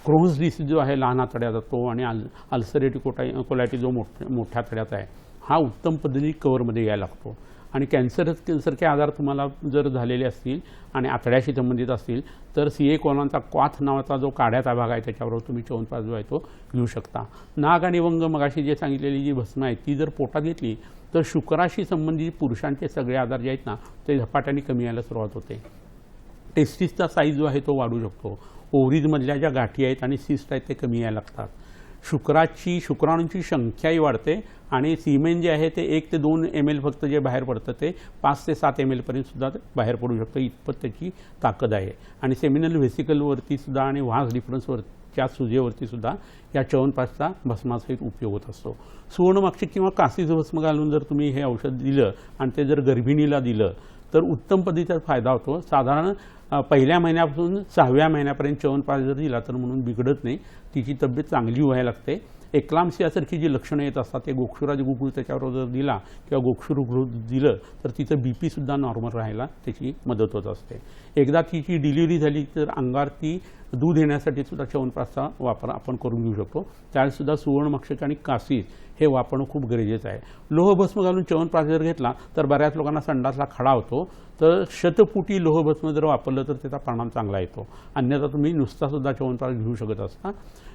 Speaker 2: क्रोन्स डिसीज जो आहे लहान आतड्यात तो आणि अल्सरेटिव्ह कोलायटिस जो मोठ्या आतड्यात आहे हा उत्तम पद्धतीने कव्हरमध्ये यायला लागतो. आणि कॅन्सरसारखे आजार तुम्हाला जर झालेले असतील आणि आतड्याशी संबंधित असतील तर CA कोलॉनचा क्वाथ नावाचा जो काढ्याचा भाग आहे त्याच्याबरोबर तुम्ही च्यवनप्राश जो आहे तो घेऊ शकता. नाग आणि वंग मगाशी जे सांगितलेली जी भस्म आहे ती जर पोटात घेतली तर शुक्राशी संबंधित पुरुषांचे सगळे आजार जे आहेत ना ते झपाट्याने कमी यायला सुरुवात होते. टेस्टिसचा साईज जो आहे तो वाढू शकतो. ओव्हरीजमधल्या ज्या गाठी आहेत आणि सिस्ट आहेत ते कमी यायला लागतात. शुक्राणूंची संख्याही वाढते आणि सीमेन जे आहे ते 1 ते 2 ml फक्त जे बाहेर पडतं ते 5 ते 7 ml पर्यंत सुद्धा बाहेर पडू शकतं, इतपत त्याची ताकद आहे. आणि सेमिनल व्हेसिकलवरती सुद्धा आणि व्हास डिफरन्सवरच्या सुजेवरती सुद्धा या च्यवनप्राशचा भस्मासहित उपयोग होत असतो. सुवर्णमाक्षी किंवा काशीचं भस्म घालून जर तुम्ही हे औषध दिलं आणि ते जर गर्भिणीला दिलं तर उत्तम पद्धतीचा फायदा होतो. साधारण पहिल्या महिन्यापासून 6व्या महिन्यापर्यंत च्यवनप्राश जर दिला तर म्हणून बिघडत नाही, तिची तब्येत चांगली व्हायला लागते. एक्लाम्सियासारखी जी लक्षणं येत असतात ते गोक्षुराज गुगुळ त्याच्यावर जर दिला किंवा गोक्षुर दिलं तर तिचं BP सुद्धा नॉर्मल राहायला त्याची मदत होत असते. एकदा तिची डिलिव्हरी झाली तर अंगावर ती दूध येण्यासाठी सुद्धा च्यवनप्राशचा वापर आपण करून घेऊ शकतो. त्यावेळेसुद्धा सुवर्णमक्षक आणि काशीस हे वापरणं खूप गरजेचं आहे. लोहभस्म घालून च्यवनप्राश जर घेतला तर बऱ्याच लोकांना संडासला खडा होतो, तर शतपुटी लोहभस्म जर वापरलं तर त्याचा परिणाम चांगला येतो. अन्यथा तुम्ही नुसता सुद्धा च्यवनप्राश घेऊ शकत असता.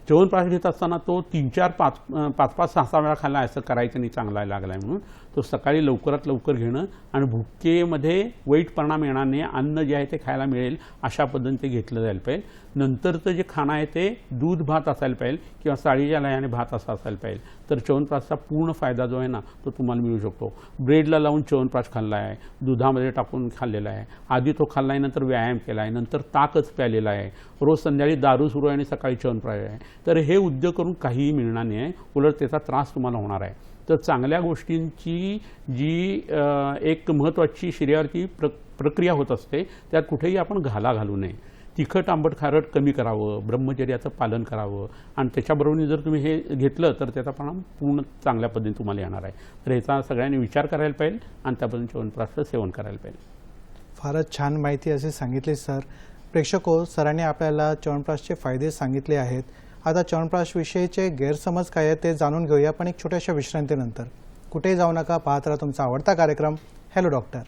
Speaker 2: च्यवनप्राश घेत असताना तो 3-4, 5-5, 6-6 वेळा खाल्ला असं करायचं नाही, चांगला लागला आहे म्हणून. तो सकाळी लवकरात लवकर घेणं आणि भुकेमध्ये वाईट परिणाम येणार नाही, अन्न जे आहे ते खायला मिळेल अशा पद्धतीने ते घेतलं जायला पाहिजे. नंतरचं जे खाणं आहे ते दूध भात असायला पाहिजे किंवा साळीच्या लयाने भात असा असायला पाहिजे, तर च्यवनप्राशचा पूर्ण फायदा जो आहे ना तो तुम्हाला मिळू शकतो. ब्रेडला लावून च्यवनप्राश खाल्ला आहे, दुधामध्ये टाकून खाल्लेला आहे, आधी तो खाल्ला आहे, नंतर व्यायाम केला आहे, नंतर ताकच प्यालेला आहे, रोज संध्याकाळी दारू सुरू आहे आणि सकाळी च्यवनप्राश आहे. तर हे उद्योग करून काहीही मिळणार नाही आहे, उलट त्याचा त्रास तुम्हाला होणार आहे. तर चांगल्या गोष्टींची जी एक महत्त्वाची शरीरावरती प्रक्रिया होत असते त्यात कुठेही आपण घालू नये. तिखट आंबट खारट कमी करावं, ब्रह्मचर्याचं पालन करावं आणि त्याच्याबरोबर जर तुम्ही हे घेतलं तर त्याचा परिणाम पूर्ण चांगल्या पद्धतीने तुम्हाला येणार आहे. तर ह्याचा सगळ्यांनी विचार करायला पाहिजे आणि त्याबद्दल च्यवनप्राशचं सेवन करायला पाहिजे.
Speaker 1: फारच छान माहिती अशी सांगितली सर. प्रेक्षको, सरांनी आपल्याला च्यवनप्राशचे फायदे सांगितले आहेत. आता च्यवनप्राशविषयीचे गैरसमज काय आहेत ते जाणून घेऊया, पण एक छोट्याशा विश्रांतीनंतर. कुठेही जाऊ नका, पाहत राहा तुमचा आवडता कार्यक्रम हॅलो डॉक्टर.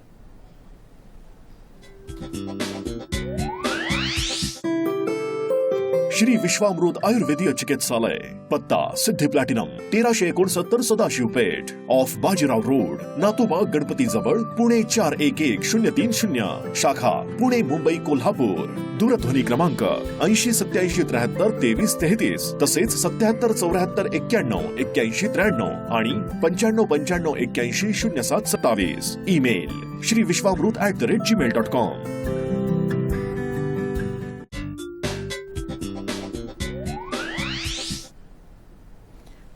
Speaker 3: श्री विश्वामृत आयुर्वेदीय चिकित्सालय, पत्ता Siddhi platinum 1369 Sadashiv Peth, off Bajirao road, Natoba Ganpati जवळ, पुणे 411030, शाखा पुणे, मुंबई, कोल्हापूर. दूरध्वनी क्रमांक 8087732333, तसेच 7774919193 आणि 9595810727. ईमेल श्रीविश्वामृत@gmail.com.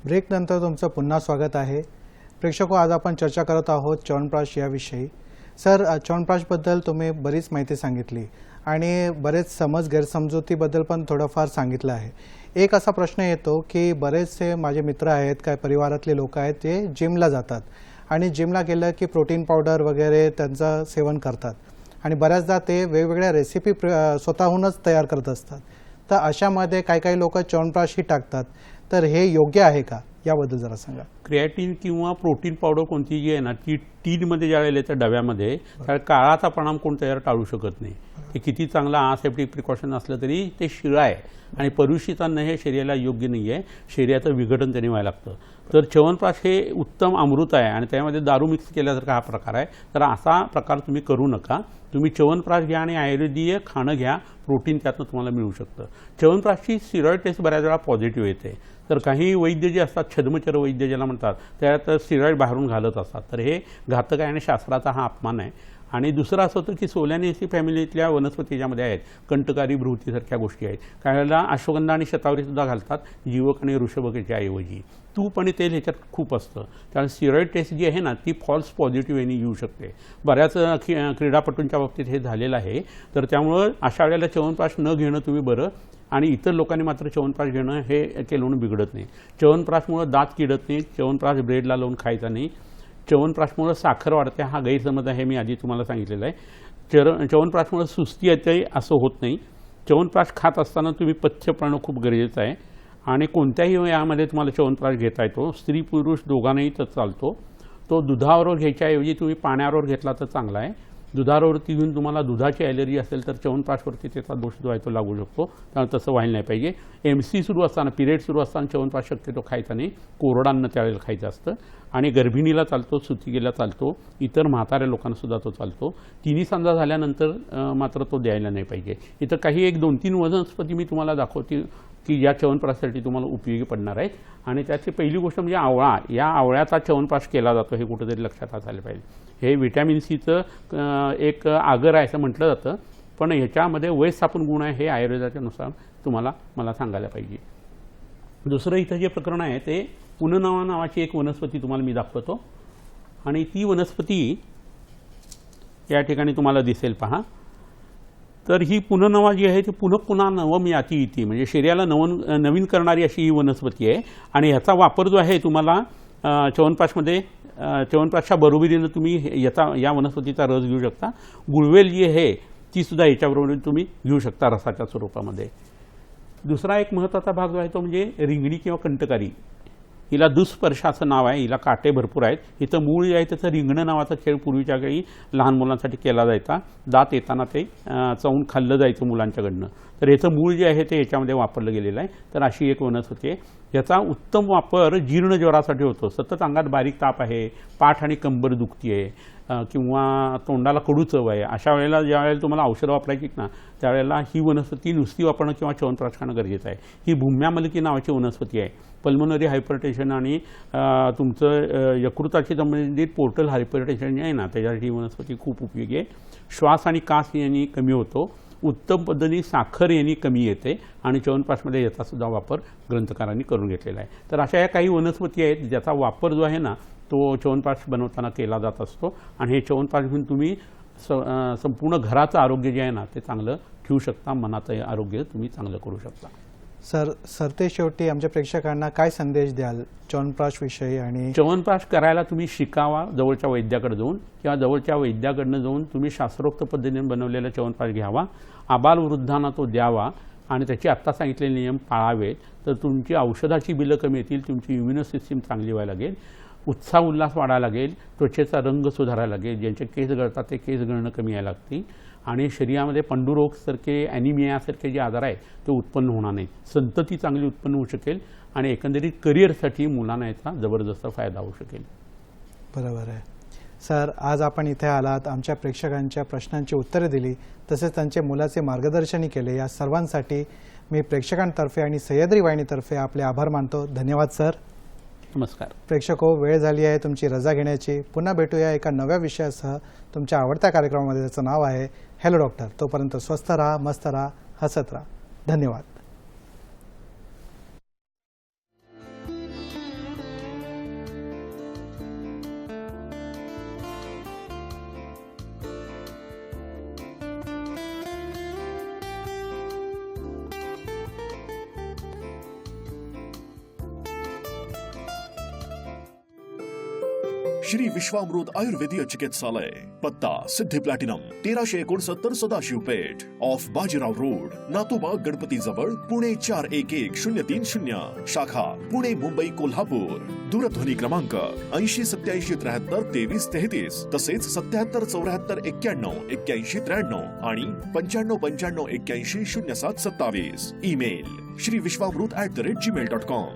Speaker 1: ब्रेकनंतर तुमचं पुन्हा स्वागत आहे. प्रेक्षको, आज आपण चर्चा करत आहोत च्यवनप्राश याविषयी. सर, च्यवनप्राशबद्दल तुम्ही बरीच माहिती सांगितली आणि बरेच समज गैरसमजुतीबद्दल पण थोडंफार सांगितलं आहे. एक असा प्रश्न येतो की बरेचसे माझे मित्र आहेत, काय परिवारातले लोक आहेत, ते जिमला जातात आणि जिमला गेलं की प्रोटीन पावडर वगैरे त्यांचं सेवन करतात आणि बऱ्याचदा ते वेगवेगळ्या रेसिपी स्वतःहूनच तयार करत असतात. तर अशामध्ये काही लोक च्यवनप्राशही टाकतात. तर हे योग्य आहे का, याबद्दल जरा सांगा.
Speaker 2: क्रिएटिन किंवा प्रोटीन पावडर कोणती जी आहे ना, ती टीनमध्ये ज्यावेळेला येतं डब्यामध्ये, त्या काळाचा परिणाम कोण तयार टाळू शकत नाही. ते किती चांगला आसेप्टिक प्रिकॉशन असलं तरी ते शिळा आहे आणि प्रदूषित अन्न हे शरीराला योग्य नाही आहे. शरीराचं विघटन त्याने व्हायला लागतं. तर च्यवनप्राश हे उत्तम अमृत आहे आणि त्यामध्ये दारू मिक्स केल्यासारखा हा प्रकार आहे. तर असा प्रकार तुम्ही करू नका. तुम्ही च्यवनप्राश घ्या आणि आयुर्वेदीय खाणं घ्या, प्रोटीन त्यातनं तुम्हाला मिळू शकतं. च्यवनप्राशची स्टिरॉइड टेस्ट बऱ्याच वेळा पॉझिटिव्ह येते. तर काही वैद्य जे असतात, छद्मचर वैद्य ज्याला म्हणतात, त्यात स्टिरॉइड बाहेरून घालत असतात. तर हे घातक आहे आणि शास्त्राचा हा अपमान आहे. आणि दुसरं असं होतं की सोलॅनेसी फॅमिलीतल्या वनस्पती ज्यामध्ये आहेत, कंटकारी भृतीसारख्या गोष्टी आहेत. काही वेळेला अश्वगंधा आणि शतावरीसुद्धा घालतात, जीवक आणि वृषभकेच्या ऐवजी. तूप आणि तेल ह्याच्यात खूप असतं. त्यामुळे स्टिरॉइड टेस्ट जी आहे ना, ती फॉल्स पॉझिटिव्ह यांनी येऊ शकते. बऱ्याच क्रीडापटूंच्या बाबतीत हे झालेलं आहे. तर त्यामुळं अशा वेळेला च्यवनप्राश न घेणं तुम्ही बरं. आणि इतर लोकांनी मात्र च्यवनप्राश घेणं हे केलं बिघडत नाही. च्यवनप्राशमुळं दात किडत नाही. च्यवनप्राश ब्रेडला लावून खायचा नाही. च्यवनप्राशमुळं साखर वाढते, हा गैरसमज आहे, मी आधी तुम्हाला सांगितलेलं आहे. च्यवनप्राशमुळं सुस्ती येते असं होत नाही. च्यवनप्राश खात असताना तुम्ही पथ्य पाळणं खूप गरजेचं आहे. आणि कोणत्याही वयामध्ये तुम्हाला च्यवनप्राश घेता येतो. स्त्री पुरुष दोघांनाही तर चालतो. तो दुधाबरोबर घ्यायच्याऐवजी तुम्ही पाण्याबरोबर घेतला तर चांगला आहे. दुधावरती घेऊन तुम्हाला दुधाची ॲलर्जी असेल तर च्यवनप्राशवरती त्याचा दोष जो आहे तो लागू शकतो. त्यामुळे तसं व्हायला नाही पाहिजे. MC सुरू असताना, पिरियड सुरू असताना च्यवनप्राश शक्यतो खायचा नाही. कोरडांना त्यावेळेला खायचं असतं. आणि गर्भिणीला चालतो, सुतिकेला चालतो, इतर म्हाताऱ्या लोकांनासुद्धा तो चालतो. तिन्ही संध्या झाल्यानंतर मात्र तो द्यायला नाही पाहिजे. इथं काही 1-2-3 वनस्पती मी तुम्हाला दाखवते की या च्यवनप्राशासाठी तुम्हाला उपयोगी पडणार आहेत. आणि त्याची पहिली गोष्ट म्हणजे आवळा. या आवळ्याचा च्यवनप्राश केला जातो, हे कुठेतरी लक्षात असायला पाहिजे. हे व्हिटॅमिन सीचं एक आगर आहे असं म्हटलं जातं, पण ह्याच्यामध्ये वयस्थापन गुण आहे हे आयुर्वेदाच्या नुसार मला सांगायला पाहिजे. दुसरं इथं जे प्रकरण आहे ते पुननवा नावाची एक वनस्पती तुम्हाला मी दाखवतो. आणि ती वनस्पती या ठिकाणी तुम्हाला दिसेल, पहा. तर ही पुननवा जी आहे ती पुन्हा नवम याती इति, म्हणजे शरीराला नवीन करणारी अशी ही वनस्पती आहे. आणि ह्याचा वापर जो आहे तुम्हाला च्यवनप्राशमध्ये, च्यवनप्राशच्या बरोबरीनं तुम्ही या वनस्पतीचा रस घेऊ शकता. गुळवेल जी आहे ती सुद्धा याच्याबरोबर तुम्ही घेऊ शकता रसाच्या स्वरूपामध्ये. दुसरा एक महत्त्वाचा भाग जो आहे तो म्हणजे रिंगणी किंवा कंटकारी. हिला दुस्पर्श असं नाव आहे. हिला काटे भरपूर आहेत. हिचं मूळ जे आहे त्याचं रिंगणं नावाचा खेळ पूर्वीच्या काळी लहान मुलांसाठी केला जायचा. दात येताना ते चावून खाल्लं जायचं मुलांच्याकडनं. तर याचं मूळ जे आहे ते याच्यामध्ये वापरलं गेलेलं आहे. तर अशी एक वनस्पती आहे. याचा उत्तम वापर जीर्ण ज्वरासाठी होतो. सतत अंगात बारीक ताप आहे, पाठ आणि कंबर दुखती आहे, किंवा तोंडाला कडू चव आहे, अशा वेळेला ज्या वेळेला तुम्हाला औषधं वापरायची ना, त्यावेळेला ही वनस्पती नुसती वापरणं किंवा च्यवनप्राश खाणं गरजेचं आहे. ही भूम्यामलकी नावाची वनस्पती आहे. पल्मोनरी हायपरटेन्शन आणि तुमचं यकृताशी संबंधित पोर्टल हायपरटेन्शन जे आहे ना, त्याच्यासाठी ही वनस्पती खूप उपयोगी आहे. श्वास आणि कास यांनी कमी होतो. उत्तम पद्धतीने साखर यांनी कमी येते आणि च्यवनप्राशमध्ये याचासुद्धा वापर ग्रंथकारांनी करून घेतलेला आहे. तर अशा या काही वनस्पती आहेत ज्याचा वापर जो आहे ना तो च्यवनप्राश बनवताना केला जात असतो. आणि हे च्यवनप्राश घेऊन तुम्ही संपूर्ण घराचं आरोग्य जे आहे ना ते चांगलं ठेवू शकता. मनाचं आरोग्य तुम्ही चांगलं करू शकता.
Speaker 1: सरते शेवटी आमच्या प्रेक्षकांना काय संदेश द्याल च्यवनप्राश विषयी? आणि
Speaker 2: च्यवनप्राश करायला तुम्ही शिकावा जवळच्या वैद्याकडे जाऊन, किंवा जवळच्या वैद्याकडनं जाऊन तुम्ही शास्त्रोक्त पद्धतीने बनवलेला च्यवनप्राश घ्यावा. आबालवृद्धांना तो द्यावा आणि त्याचे आत्ता सांगितलेले नियम पाळावेत. तर तुमची औषधाची बिलं कमी येतील, तुमची इम्युनो सिस्टीम चांगली व्हायला लागेल, उत्साह उल्हास वाढायला लागेल, त्वचेचा रंग सुधारायला लागेल, ज्यांचे केस गळतात ते केस गळणं कमी यायला लागतील आणि शरीरामध्ये पंडुरोगसारखे, ॲनिमियासारखे जे आजार आहेत ते उत्पन्न होणार नाहीत. संतती चांगली उत्पन्न होऊ शकेल आणि एकंदरीत करिअरसाठी मुलांना याचा जबरदस्त फायदा होऊ शकेल.
Speaker 1: बरोबर आहे. सर, आज आपण इथे आलात, आमच्या प्रेक्षकांच्या प्रश्नांची उत्तरे दिली, तसेच त्यांचे मुलाचे मार्गदर्शनही केले. या सर्वांसाठी मी प्रेक्षकांतर्फे आणि सह्याद्री वाहिनीतर्फे आपले आभार मानतो. धन्यवाद सर.
Speaker 2: नमस्कार.
Speaker 1: प्रेक्षको, वेळ झाली आहे तुमची रजा घेण्याची. पुन्हा भेटूया एका नव्या विषयासह तुमच्या आवडत्या कार्यक्रमामध्ये. त्याचं नाव आहे हॅलो डॉक्टर. तोपर्यंत स्वस्थ राहा, मस्त राहा, हसत राहा. धन्यवाद.
Speaker 3: श्री विश्वामृत आयुर्वेदीय चिकित्सालय, पत्ता Siddhi platinum 1369 Sadashiv Peth, off Bajirao road, Natoba Ganpati जवळ, पुणे 411030, शाखा पुणे, मुंबई, कोल्हापूर. दूरध्वनी क्रमांक 8087732333, तसेच 7774919193 आणि 9595810727. ईमेल श्रीविश्वामृत@gmail.com.